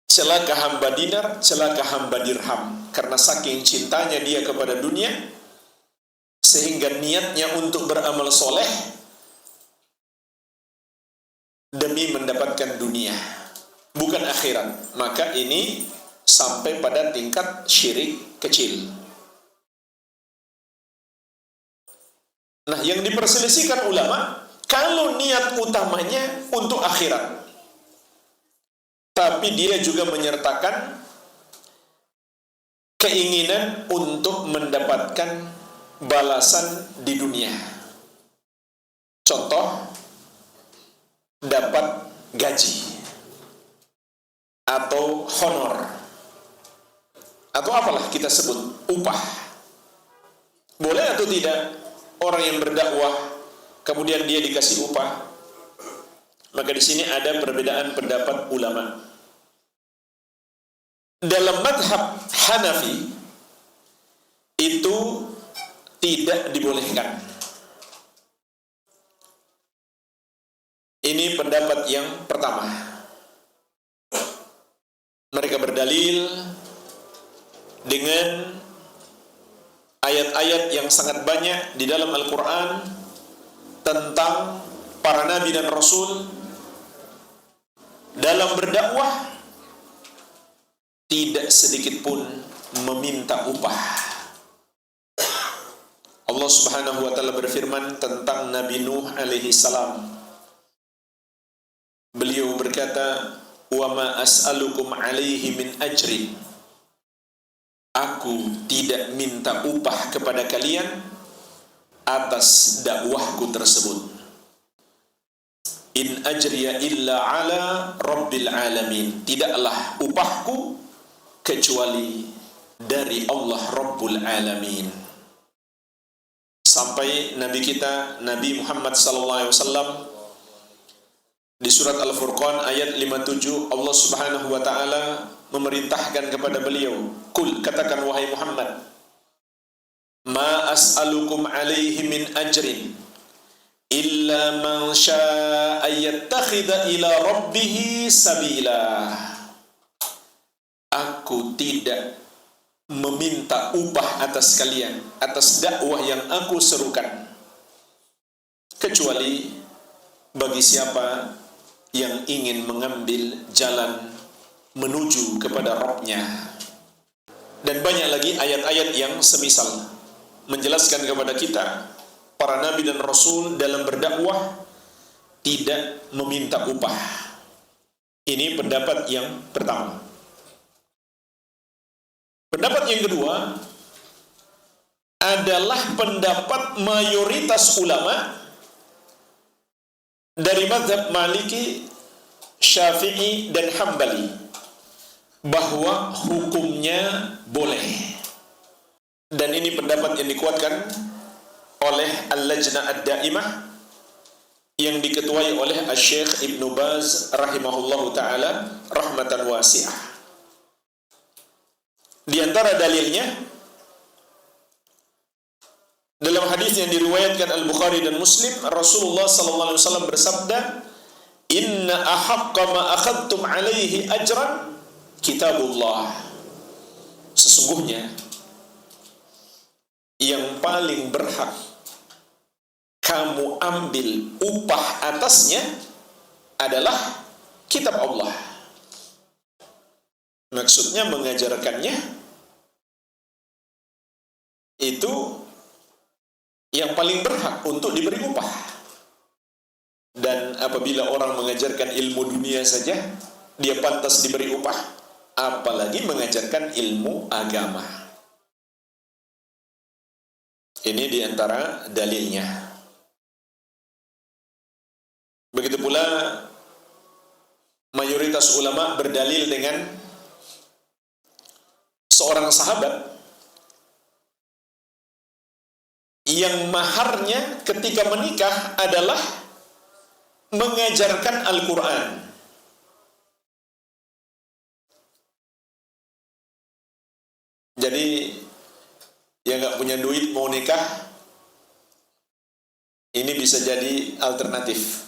A: celaka hamba dinar, celaka hamba dirham. Karena saking cintanya dia kepada dunia, sehingga niatnya untuk beramal soleh demi mendapatkan dunia, bukan akhirat, maka ini sampai pada tingkat syirik kecil. Nah, yang diperselisihkan ulama, kalau niat utamanya untuk akhirat, tapi dia juga menyertakan keinginan untuk mendapatkan balasan di dunia. Contoh, dapat gaji atau honor atau apalah kita sebut, upah. Boleh atau tidak orang yang berdakwah kemudian dia dikasih upah? Maka di sini ada perbedaan pendapat ulama. Dalam madhab Hanafi itu tidak dibolehkan. Ini pendapat yang pertama. Mereka berdalil dengan ayat-ayat yang sangat banyak di dalam Al-Quran tentang para nabi dan rasul dalam berdakwah tidak sedikit pun meminta upah. Allah Subhanahu wa taala berfirman tentang Nabi Nuh alaihi salam. Beliau berkata, "Wa ma as'alukum alaihi min ajrin." Aku tidak minta upah kepada kalian atas dakwahku tersebut. In ajriya illa ala rabbil alamin. Tidaklah upahku kecuali dari Allah Rabbul Alamin. Sampai Nabi kita Nabi Muhammad sallallahu alaihi wasallam di surat Al-Furqan ayat 57, Allah Subhanahu wa taala memerintahkan kepada beliau, "Qul," katakan wahai Muhammad, "Ma as'alukum alaihi min ajrin illa man syaa'a yattakhidha ila rabbih sabila." Aku tidak meminta upah atas kalian atas dakwah yang aku serukan, kecuali bagi siapa yang ingin mengambil jalan menuju kepada Rabb-Nya. Dan banyak lagi ayat-ayat yang semisal menjelaskan kepada kita para nabi dan rasul dalam berdakwah tidak meminta upah. Ini pendapat yang pertama. Pendapat yang kedua adalah pendapat mayoritas ulama dari mazhab Maliki, Syafi'i dan Hambali, bahwa hukumnya boleh. Dan ini pendapat yang dikuatkan oleh Al-Lajnah Ad-Daimah yang diketuai oleh Asy-Syaikh Ibnu Baz rahimahullahu taala rahmatan wasi'ah. Di antara dalilnya dalam hadis yang diriwayatkan Al-Bukhari dan Muslim, Rasulullah sallallahu alaihi wasallam bersabda, "Inna ahaqqa ma akhadtum alaihi ajran kitabullah." Sesungguhnya yang paling berhak kamu ambil upah atasnya adalah kitab Allah. Maksudnya mengajarkannya itu yang paling berhak untuk diberi upah. Dan apabila orang mengajarkan ilmu dunia saja dia pantas diberi upah, apalagi mengajarkan ilmu agama. Ini diantara dalilnya. Begitu pula mayoritas ulama berdalil dengan seorang sahabat yang maharnya ketika menikah adalah mengajarkan Al-Quran. Jadi yang gak punya duit mau nikah, ini bisa jadi alternatif.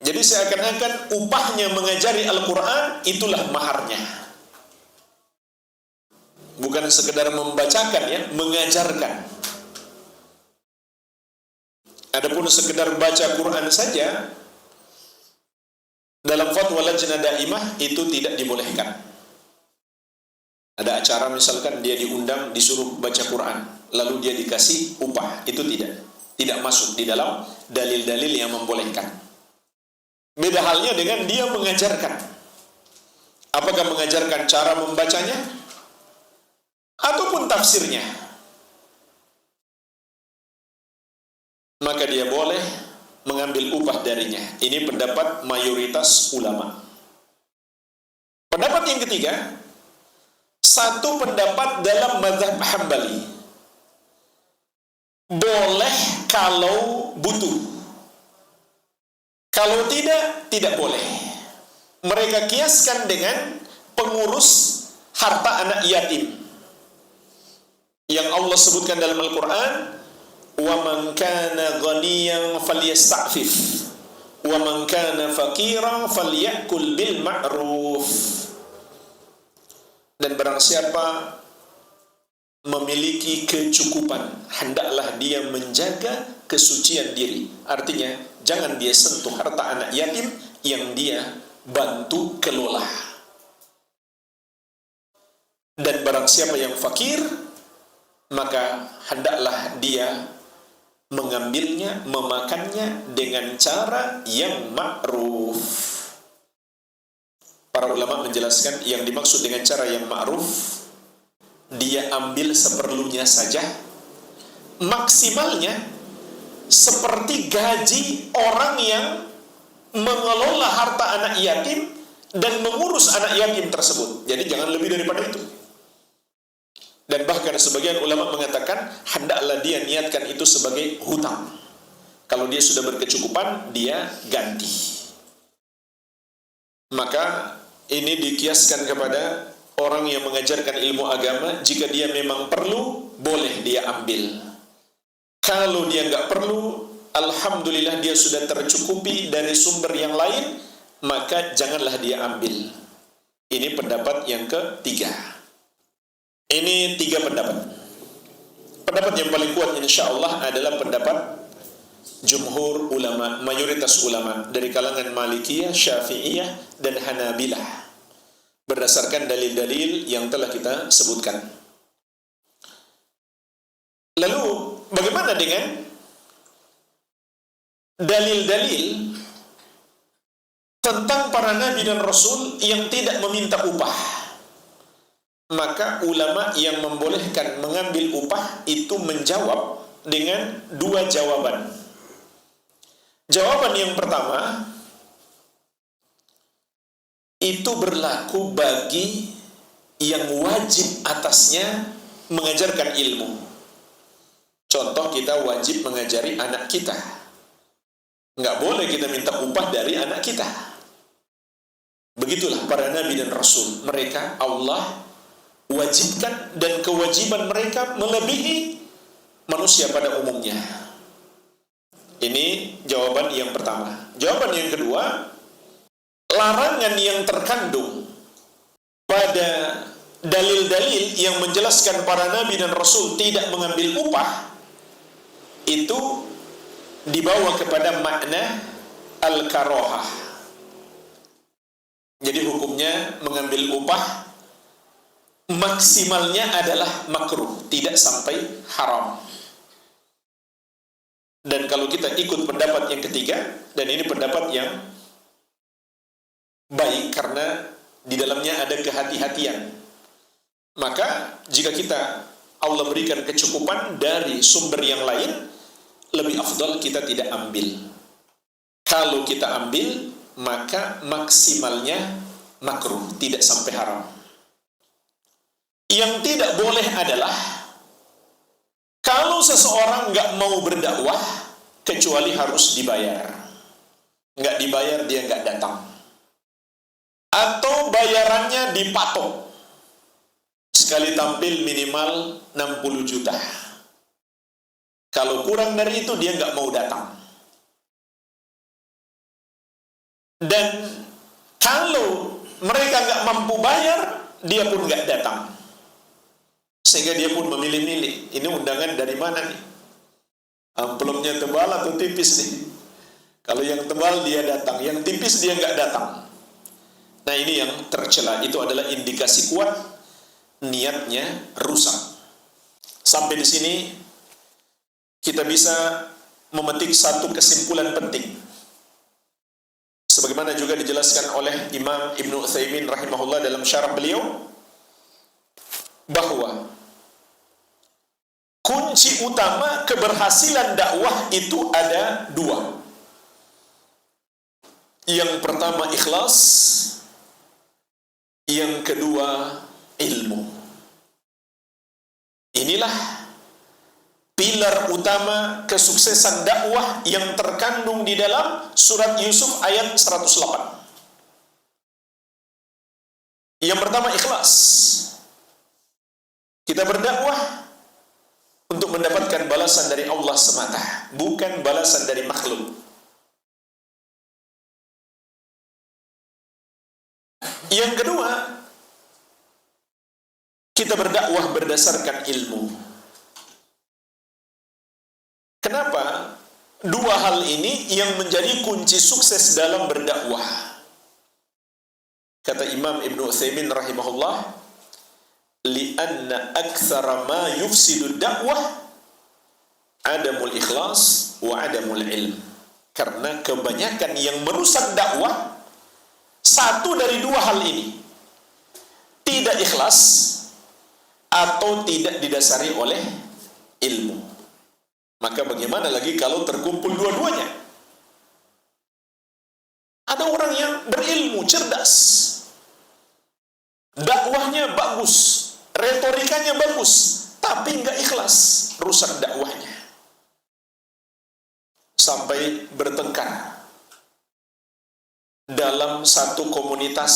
A: Jadi seakan-akan upahnya mengajari Al-Quran itulah maharnya. bukan sekedar membacakan ya, mengajarkan. Adapun sekedar baca Quran saja dalam fatwa Lajnah Daimah itu tidak dibolehkan. Ada acara misalkan dia diundang disuruh baca Quran, lalu dia dikasih upah, itu tidak masuk di dalam dalil-dalil yang membolehkan. Beda halnya dengan dia mengajarkan. Apakah mengajarkan cara membacanya ataupun tafsirnya? Maka dia boleh mengambil upah darinya. Ini pendapat mayoritas ulama. Pendapat yang ketiga, satu pendapat dalam mazhab Hambali, boleh kalau butuh. Kalau tidak boleh. Mereka kiaskan dengan pengurus harta anak yatim yang Allah sebutkan dalam Al-Quran, wa man kana ghaniyan falyasta'fif wa man kana faqiran falyakul bil ma'ruf. Dan barang siapa memiliki kecukupan, hendaklah dia menjaga kesucian diri. Artinya, jangan dia sentuh harta anak yatim yang dia bantu kelola. Dan barang siapa yang fakir, maka hendaklah dia mengambilnya, memakannya dengan cara yang ma'ruf. Para ulama menjelaskan yang dimaksud dengan cara yang ma'ruf, dia ambil seperlunya saja, maksimalnya seperti gaji orang yang mengelola harta anak yatim dan mengurus anak yatim tersebut. Jadi jangan lebih daripada itu. Dan bahkan sebagian ulama mengatakan hendaklah dia niatkan itu sebagai hutang. Kalau dia sudah berkecukupan, dia ganti. Maka ini dikiaskan kepada orang yang mengajarkan ilmu agama. Jika dia memang perlu, boleh dia ambil. Kalau dia nggak perlu, alhamdulillah dia sudah tercukupi dari sumber yang lain, maka janganlah dia ambil. Ini pendapat yang ketiga. Ini 3 pendapat. Pendapat yang paling kuat insya Allah adalah pendapat jumhur ulama, mayoritas ulama dari kalangan Malikiyah, Syafi'iyah, dan Hanabilah, berdasarkan dalil-dalil yang telah kita sebutkan. Lalu bagaimana dengan dalil-dalil tentang para nabi dan rasul yang tidak meminta upah? Maka ulama yang membolehkan mengambil upah itu menjawab dengan 2 jawaban. Jawaban yang pertama, itu berlaku bagi yang wajib atasnya mengajarkan ilmu. Contoh, kita wajib mengajari anak kita. Nggak boleh kita minta upah dari anak kita. Begitulah para nabi dan rasul. Mereka Allah wajibkan, dan kewajiban mereka melebihi manusia pada umumnya. Ini jawaban yang pertama. Jawaban yang kedua, larangan yang terkandung pada dalil-dalil yang menjelaskan para nabi dan rasul tidak mengambil upah, itu dibawa kepada makna al-karohah. Jadi hukumnya mengambil upah maksimalnya adalah makruh, tidak sampai haram. Dan kalau kita ikut pendapat yang ketiga, dan ini pendapat yang baik karena di dalamnya ada kehati-hatian, maka jika kita Allah berikan kecukupan dari sumber yang lain, lebih afdal kita tidak ambil. Kalau kita ambil, maka maksimalnya makruh, tidak sampai haram. Yang tidak boleh adalah kalau seseorang nggak mau berdakwah kecuali harus dibayar. Nggak dibayar dia nggak datang. Atau bayarannya dipatok. Sekali tampil minimal 60 juta. Kalau kurang dari itu dia nggak mau datang. Dan kalau mereka nggak mampu bayar, dia pun nggak datang. sehingga dia pun memilih-milih, ini undangan dari mana nih? Amplopnya tebal atau tipis nih? Kalau yang tebal dia datang, yang tipis dia nggak datang. Nah ini yang tercela, itu adalah indikasi kuat niatnya rusak. Sampai di sini kita bisa memetik satu kesimpulan penting. Sebagaimana juga dijelaskan oleh Imam Ibnu Utsaimin rahimahullah dalam syarah beliau, bahwa kunci utama keberhasilan dakwah itu ada dua. Yang pertama ikhlas, yang kedua ilmu. Inilah pilar utama kesuksesan dakwah yang terkandung di dalam surat Yusuf ayat 108. Yang pertama ikhlas. Kita berdakwah untuk mendapatkan balasan dari Allah semata, bukan balasan dari makhluk. Yang kedua, kita berdakwah berdasarkan ilmu. Kenapa? Dua hal ini yang menjadi kunci sukses dalam berdakwah. Kata Imam Ibnu Utsaimin rahimahullah, li'anna aktsara ma yufsidu dakwah adamul ikhlas wa adamul ilm. Karena kebanyakan yang merusak dakwah satu dari dua hal ini, tidak ikhlas atau tidak didasari oleh ilmu. Maka bagaimana lagi kalau terkumpul dua-duanya? Ada orang yang berilmu, cerdas, dakwahnya bagus, retorikanya bagus, tapi nggak ikhlas, rusak dakwahnya. Sampai bertengkar dalam satu komunitas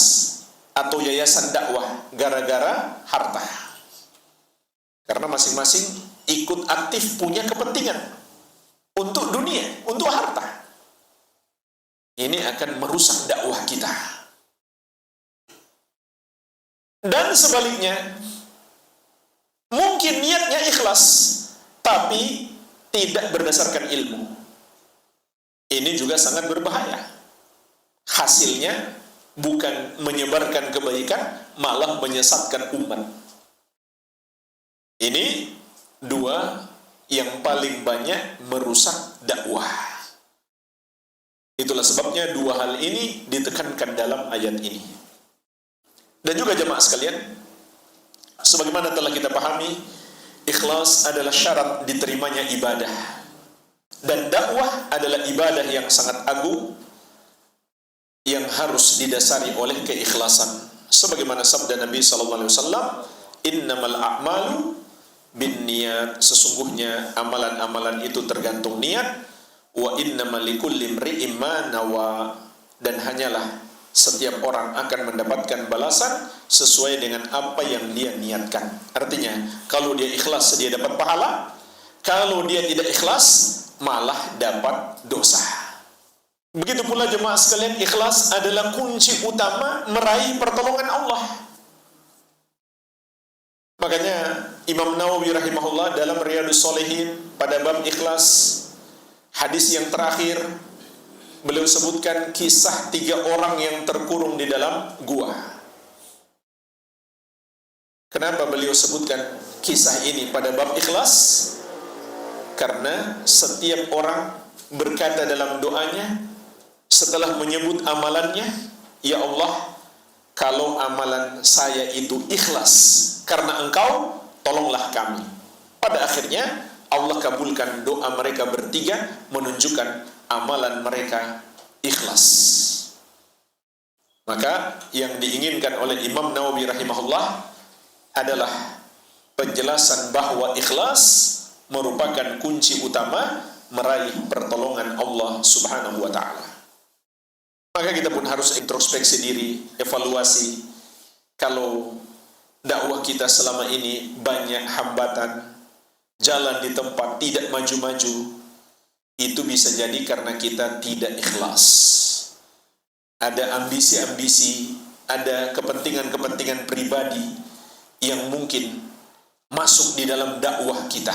A: atau yayasan dakwah gara-gara harta. Karena masing-masing ikut aktif punya kepentingan untuk dunia, untuk harta. Ini akan merusak dakwah kita. Dan sebaliknya, mungkin niatnya ikhlas, tapi tidak berdasarkan ilmu. Ini juga sangat berbahaya. Hasilnya bukan menyebarkan kebaikan, malah menyesatkan umat. Ini dua yang paling banyak merusak dakwah. Itulah sebabnya dua hal ini ditekankan dalam ayat ini. Dan juga jemaah sekalian, sebagaimana telah kita pahami, ikhlas adalah syarat diterimanya ibadah. Dan dakwah adalah ibadah yang sangat agung yang harus didasari oleh keikhlasan. Sebagaimana sabda Nabi SAW, innamal a'malu binniyat, sesungguhnya amalan-amalan itu tergantung niat, wa innamal likulli imri'in ma nawa, dan hanyalah setiap orang akan mendapatkan balasan sesuai dengan apa yang dia niatkan. Artinya, kalau dia ikhlas dia dapat pahala, kalau dia tidak ikhlas malah dapat dosa. Begitu pula jemaah sekalian, ikhlas adalah kunci utama meraih pertolongan Allah. Makanya Imam Nawawi rahimahullah dalam Riyadhus Shalihin pada bab ikhlas, hadis yang terakhir, beliau sebutkan kisah 3 orang yang terkurung di dalam gua. Kenapa beliau sebutkan kisah ini pada bab ikhlas? Karena setiap orang berkata dalam doanya setelah menyebut amalannya, ya Allah, kalau amalan saya itu ikhlas karena Engkau, tolonglah kami. Pada akhirnya Allah kabulkan doa mereka bertiga, menunjukkan amalan mereka ikhlas. Maka yang diinginkan oleh Imam Nawawi rahimahullah adalah penjelasan bahwa ikhlas merupakan kunci utama meraih pertolongan Allah Subhanahu wa ta'ala. Maka kita pun harus introspeksi diri, evaluasi. Kalau dakwah kita selama ini banyak hambatan, jalan di tempat tidak maju-maju, itu bisa jadi karena kita tidak ikhlas. Ada ambisi-ambisi, ada kepentingan-kepentingan pribadi yang mungkin masuk di dalam dakwah kita.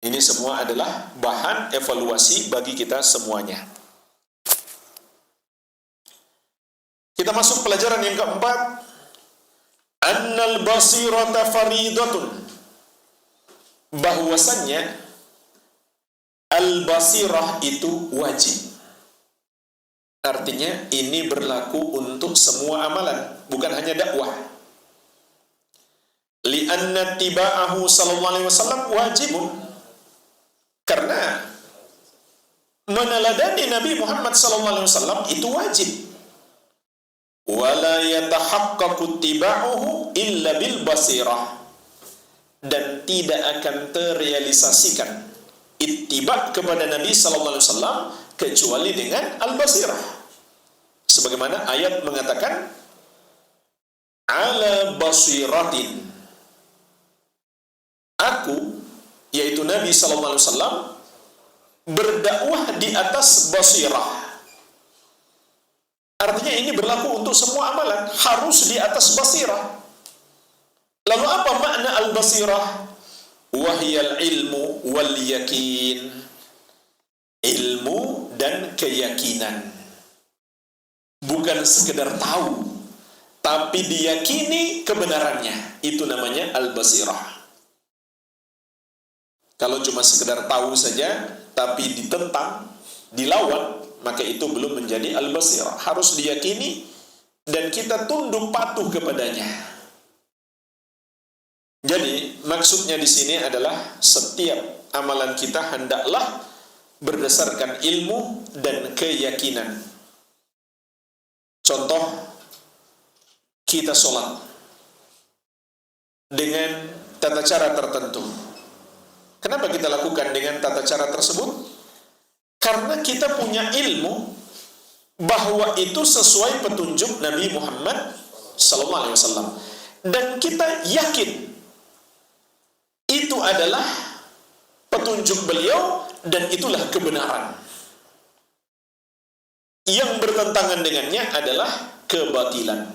A: Ini semua adalah bahan evaluasi bagi kita semuanya. Kita masuk pelajaran yang keempat. Annal basirata faridatun. Bahwasannya al-basirah itu wajib. Artinya ini berlaku untuk semua amalan, bukan hanya dakwah. Li'anna tiba'ahu sallallahu alaihi wasallam wajibun. Karena meneladani Nabi Muhammad sallallahu alaihi wasallam itu wajib. Wala yatahaqqaqu tiba'uhu illa bil basirah. Dan tidak akan terrealisasikan ittiba' kepada Nabi sallallahu alaihi wasallam kecuali dengan al-basirah. Sebagaimana ayat mengatakan ala basiratin. Aku, yaitu Nabi sallallahu alaihi wasallam, berdakwah di atas basirah. Artinya ini berlaku untuk semua amalan, harus di atas basirah. Lalu apa makna al-basirah? Wahyal ilmu wal yakin. Ilmu dan keyakinan. Bukan sekedar tahu, tapi diyakini kebenarannya. Itu namanya al-basirah. Kalau cuma sekedar tahu saja, tapi ditentang, dilawan, maka itu belum menjadi al-basirah. Harus diyakini dan kita tunduk patuh kepadanya. Jadi maksudnya di sini adalah setiap amalan kita hendaklah berdasarkan ilmu dan keyakinan. Contoh, kita sholat dengan tata cara tertentu. Kenapa kita lakukan dengan tata cara tersebut? Karena kita punya ilmu bahwa itu sesuai petunjuk Nabi Muhammad SAW, dan kita yakin itu adalah petunjuk beliau dan itulah kebenaran. Yang bertentangan dengannya adalah kebatilan.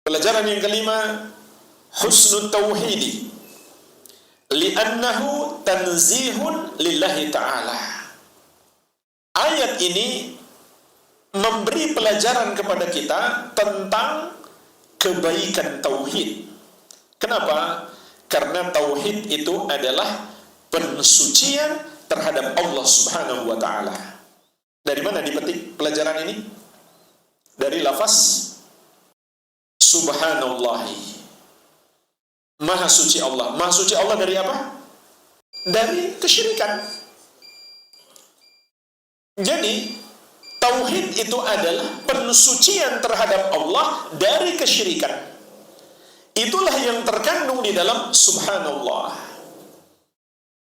A: Pelajaran yang kelima, husnul tauhidi. Li'annahu tanzihun lillahi ta'ala. Ayat ini memberi pelajaran kepada kita tentang kebaikan tauhid. Kenapa? Karena tauhid itu adalah pensucian terhadap Allah Subhanahu wa ta'ala. Dari mana dipetik pelajaran ini? Dari lafaz subhanallahi. Maha suci Allah. Maha suci Allah dari apa? Dari kesyirikan. Jadi, tauhid itu adalah pensucian terhadap Allah dari kesyirikan. Itulah yang terkandung di dalam subhanallah.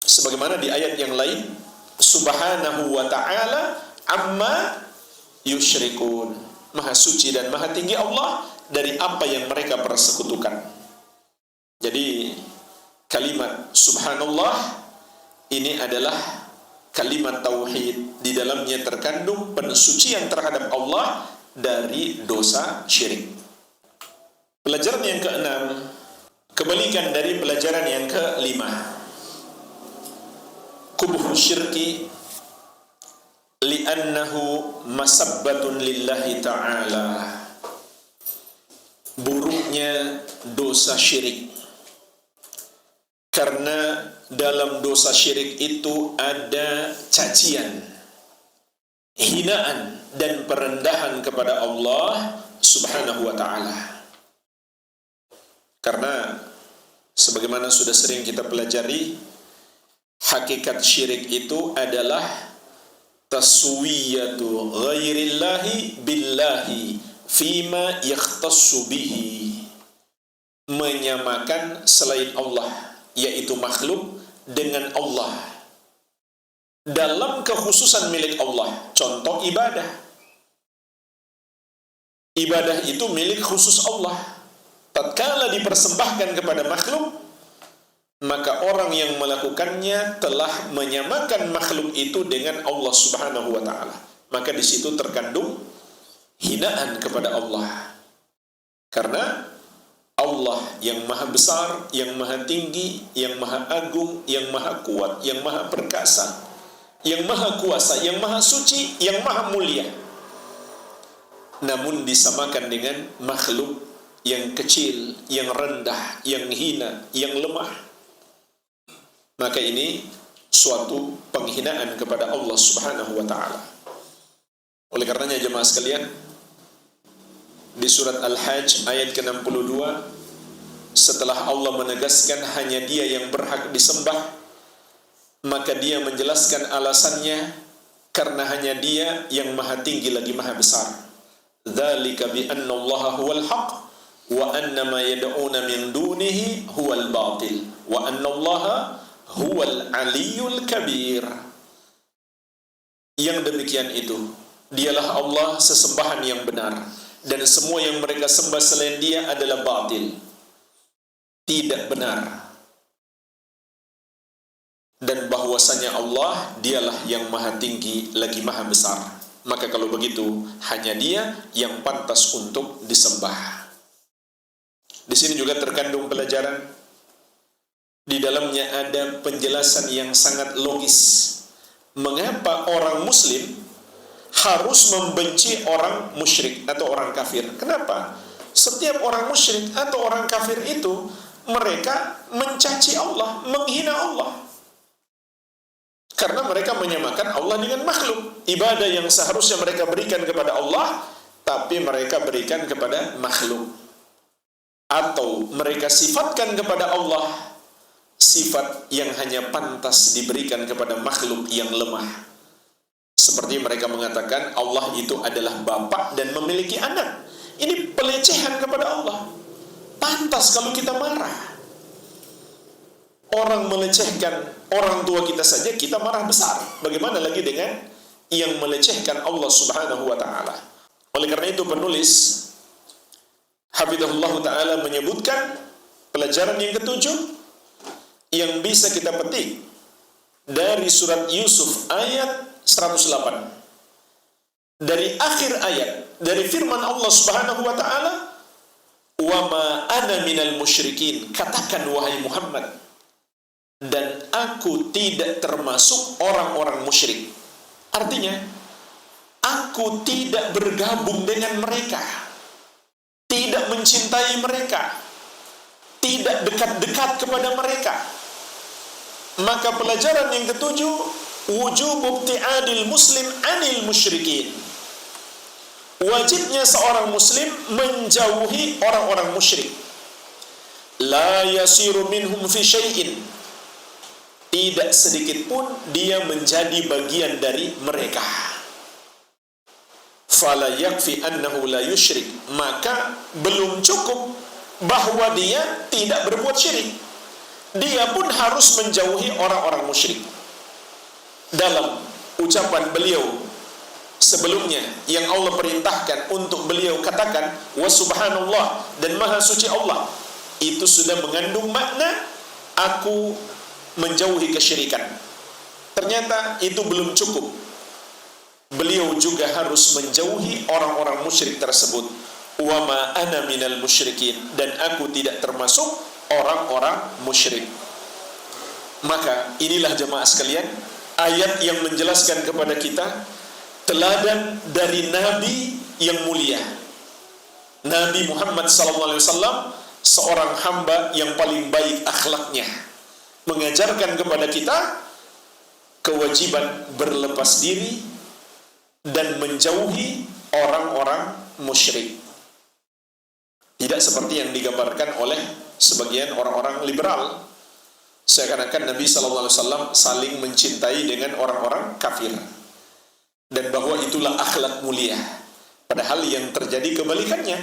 A: Sebagaimana di ayat yang lain, subhanahu wa ta'ala amma yusyrikun. Maha suci dan maha tinggi Allah dari apa yang mereka persekutukan. Jadi kalimat subhanallah ini adalah kalimat tauhid. Di dalamnya terkandung pensucian terhadap Allah dari dosa syirik. Pelajaran yang keenam, kebalikan dari pelajaran yang kelima. Kubuh syirki li'annahu masabbatun lillahi ta'ala. Buruknya dosa syirik. Karena dalam dosa syirik itu ada cacian, hinaan, dan perendahan kepada Allah Subhanahu wa ta'ala. Karena sebagaimana sudah sering kita pelajari, hakikat syirik itu adalah taswiyatu ghairillahi billahi fima yakhtassu bihi. Menyamakan selain Allah, yaitu makhluk, dengan Allah dalam kekhususan milik Allah. Contoh ibadah. Ibadah itu milik khusus Allah. Tatkala dipersembahkan kepada makhluk, maka orang yang melakukannya telah menyamakan makhluk itu dengan Allah Subhanahu wa ta'ala. Maka di situ terkandung hinaan kepada Allah. Karena Allah yang maha besar, yang maha tinggi, yang maha agung, yang maha kuat, yang maha perkasa, yang maha kuasa, yang maha suci, yang maha mulia, namun disamakan dengan makhluk yang kecil, yang rendah, yang hina, yang lemah, maka ini suatu penghinaan kepada Allah Subhanahu wa ta'ala. Oleh karenanya jemaah sekalian, di surat Al-Hajj ayat ke-62, setelah Allah menegaskan hanya Dia yang berhak disembah, maka Dia menjelaskan alasannya, karena hanya Dia yang maha tinggi lagi maha besar. Dzalika bi anna Allaha huwal haqq wa anna ma yad'una min dunihi huwal batil wa anna Allaha huwal aliyyul kabir. Yang demikian itu, Dialah Allah sesembahan yang benar, dan semua yang mereka sembah selain Dia adalah batil, tidak benar. Dan bahwasanya Allah Dialah yang maha tinggi lagi maha besar. Maka kalau begitu, hanya Dia yang pantas untuk disembah. Di sini juga terkandung pelajaran. Di dalamnya ada penjelasan yang sangat logis. Mengapa orang Muslim harus membenci orang musyrik atau orang kafir? Kenapa? Setiap orang musyrik atau orang kafir itu, mereka mencaci Allah, menghina Allah. Karena mereka menyamakan Allah dengan makhluk. Ibadah yang seharusnya mereka berikan kepada Allah, tapi mereka berikan kepada makhluk. Atau mereka sifatkan kepada Allah sifat yang hanya pantas diberikan kepada makhluk yang lemah. Seperti mereka mengatakan Allah itu adalah bapa dan memiliki anak. Ini pelecehan kepada Allah. Pantas kalau kita marah. Orang melecehkan orang tua kita saja kita marah besar. Bagaimana lagi dengan yang melecehkan Allah Subhanahu wa ta'ala? Oleh karena itu penulis Hafizahullah ta'ala menyebutkan pelajaran yang ketujuh yang bisa kita petik dari surat Yusuf ayat 108. Dari akhir ayat, dari firman Allah Subhanahu wa ta'ala, "Wa ma ana minal musyrikin." Katakan wahai Muhammad, dan aku tidak termasuk orang-orang musyrik. Artinya, aku tidak bergabung dengan mereka, tidak mencintai mereka, tidak dekat-dekat kepada mereka. Maka pelajaran yang ketujuh, wujub ibtiadil muslim anil musyrikin. Wajibnya seorang muslim menjauhi orang-orang musyrik. La yasiru minhum fi syai'in. Tidak sedikit pun dia menjadi bagian dari mereka. Fala yakfi annahu la yusyrik. Maka belum cukup bahwa dia tidak berbuat syirik. Dia pun harus menjauhi orang-orang musyrik. Dalam ucapan beliau sebelumnya yang Allah perintahkan untuk beliau katakan wa subhanallah dan maha suci Allah, itu sudah mengandung makna aku menjauhi kesyirikan. Ternyata itu belum cukup. Beliau juga harus menjauhi orang-orang musyrik tersebut. Wa ma ana minal musyrikin, dan aku tidak termasuk orang-orang musyrik. Maka inilah jemaah sekalian, ayat yang menjelaskan kepada kita teladan dari Nabi yang mulia, Nabi Muhammad SAW, seorang hamba yang paling baik akhlaknya, mengajarkan kepada kita kewajiban berlepas diri dan menjauhi orang-orang musyrik. Tidak seperti yang digambarkan oleh sebagian orang-orang liberal, seakan-akan Nabi SAW saling mencintai dengan orang-orang kafir, dan bahwa itulah akhlak mulia. Padahal yang terjadi kebalikannya.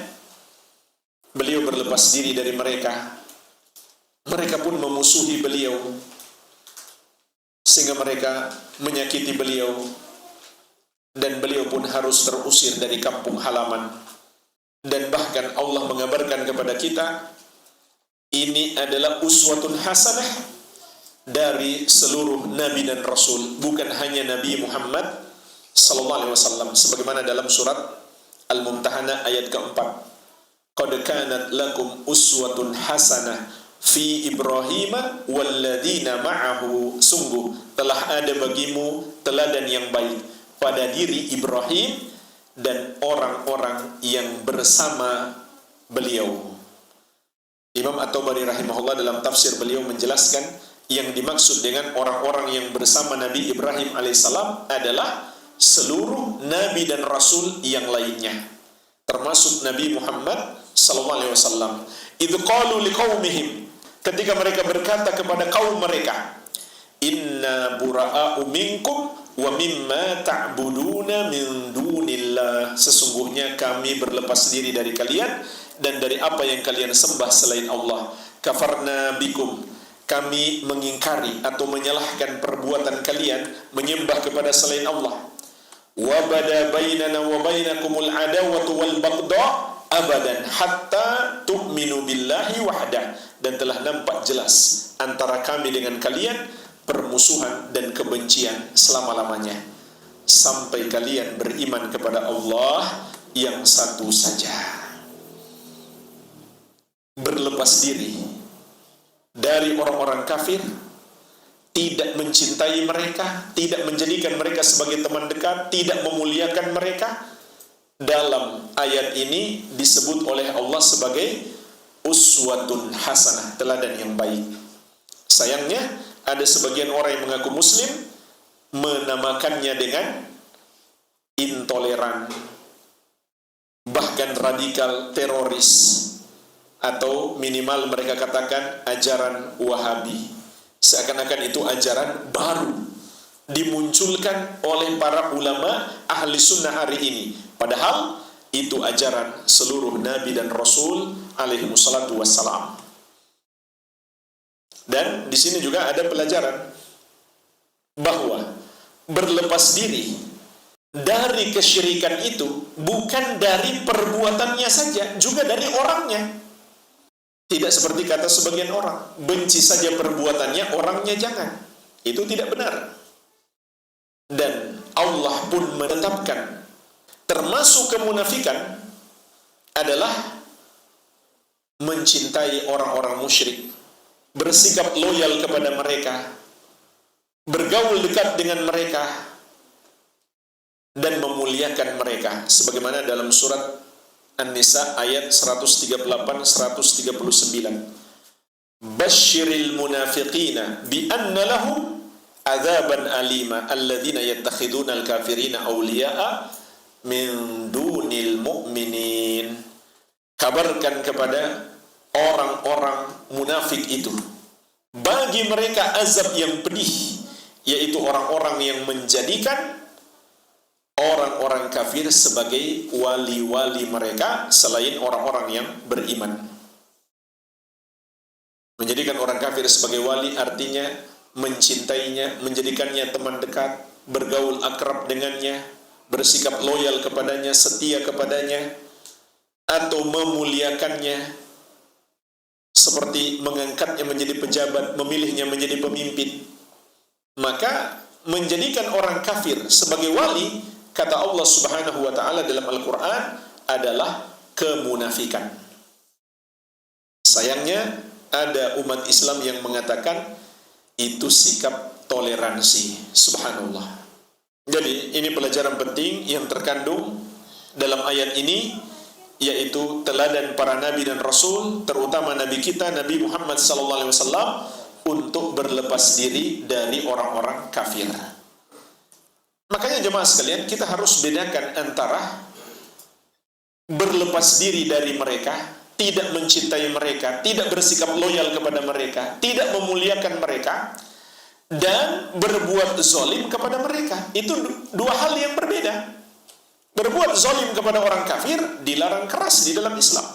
A: Beliau berlepas diri dari mereka. Mereka pun memusuhi beliau, sehingga mereka menyakiti beliau, dan beliau pun harus terusir dari kampung halaman. Dan bahkan Allah mengabarkan kepada kita, ini adalah uswatun hasanah dari seluruh nabi dan rasul, bukan hanya Nabi Muhammad sallallahu alaihi wasallam, sebagaimana dalam surat Al-Mumtahanah ayat keempat. Qad kanat lakum uswatun hasanah fi Ibrahim walladzina ma'ahu, sungguh telah ada bagimu teladan yang baik pada diri Ibrahim dan orang-orang yang bersama beliau. Imam At-Tabari rahimahullah dalam tafsir beliau menjelaskan yang dimaksud dengan orang-orang yang bersama Nabi Ibrahim alaihissalam adalah seluruh nabi dan rasul yang lainnya, termasuk Nabi Muhammad sallallahu alaihi wasallam. Idz qalu liqaumihim, ketika mereka berkata kepada kaum mereka, inna bura'a'u minkum wa mimma ta'buduna min dunillah, sesungguhnya kami berlepas diri dari kalian dan dari apa yang kalian sembah selain Allah. Kafarna bikum, kami mengingkari atau menyalahkan perbuatan kalian menyembah kepada selain Allah. Wa bada bainana wa bainakumul adawatu wal baghdha abadan hatta tu'minu billahi wahdah, dan telah nampak jelas antara kami dengan kalian permusuhan dan kebencian selama-lamanya sampai kalian beriman kepada Allah yang satu saja. Berlepas diri dari orang-orang kafir, tidak mencintai mereka, tidak menjadikan mereka sebagai teman dekat, tidak memuliakan mereka, dalam ayat ini disebut oleh Allah sebagai uswatun hasanah, teladan yang baik. Sayangnya ada sebagian orang yang mengaku muslim menamakannya dengan intoleran, bahkan radikal, teroris, atau minimal mereka katakan ajaran Wahabi. Seakan-akan itu ajaran baru dimunculkan oleh para ulama ahli sunnah hari ini, padahal itu ajaran seluruh nabi dan rasul alaihi wassalatu wassalam. Dan di sini juga ada pelajaran bahwa berlepas diri dari kesyirikan itu bukan dari perbuatannya saja, juga dari orangnya. Tidak seperti kata sebagian orang, benci saja perbuatannya, orangnya jangan. Itu tidak benar. Dan Allah pun menetapkan termasuk kemunafikan adalah mencintai orang-orang musyrik, bersikap loyal kepada mereka, bergaul dekat dengan mereka, dan memuliakan mereka, sebagaimana dalam surat An-Nisa ayat 138-139. Basyiril munafiqina bi anna lahum adzaban alima alladzina yattakhiduna al-kafirina awliya'a min dunil mu'minin. Kabarkan kepada orang-orang munafik itu, bagi mereka azab yang pedih, yaitu orang-orang yang menjadikan orang-orang kafir sebagai wali-wali mereka selain orang-orang yang beriman. Menjadikan orang kafir sebagai wali artinya mencintainya, menjadikannya teman dekat, bergaul akrab dengannya, bersikap loyal kepadanya, setia kepadanya, atau memuliakannya, seperti mengangkatnya menjadi pejabat, memilihnya menjadi pemimpin. Maka menjadikan orang kafir sebagai wali, kata Allah Subhanahu wa ta'ala dalam Al-Quran, adalah kemunafikan. Sayangnya ada umat Islam yang mengatakan itu sikap toleransi. Subhanallah. Jadi ini pelajaran penting yang terkandung dalam ayat ini, yaitu teladan para nabi dan rasul, terutama nabi kita Nabi Muhammad SAW, untuk berlepas diri dari orang-orang kafir. Makanya jemaah sekalian, kita harus bedakan antara berlepas diri dari mereka, tidak mencintai mereka, tidak bersikap loyal kepada mereka, tidak memuliakan mereka, dan berbuat zalim kepada mereka. Itu dua hal yang berbeda. Berbuat zalim kepada orang kafir dilarang keras di dalam Islam.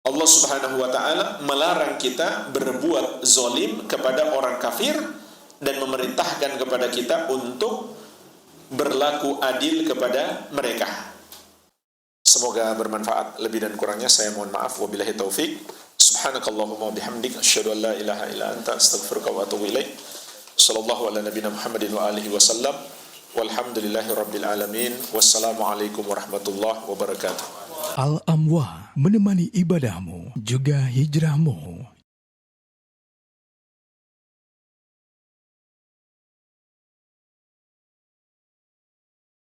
A: Allah Subhanahu wa ta'ala melarang kita berbuat zalim kepada orang kafir dan memerintahkan kepada kita untuk berlaku adil kepada mereka. Semoga bermanfaat. Lebih dan kurangnya saya mohon maaf. Wabillahi taufik. Subhanakallahumma bihamdik asyhadu an la ilaha illa anta astaghfiruka wa atubu ilaik. Sallallahu ala nabiyina Muhammadin wa alihi wasallam. Walhamdulillahi rabbil alamin. Wassalamualaikum warahmatullahi wabarakatuh.
B: Al-Amwah menemani ibadahmu juga hijrahmu.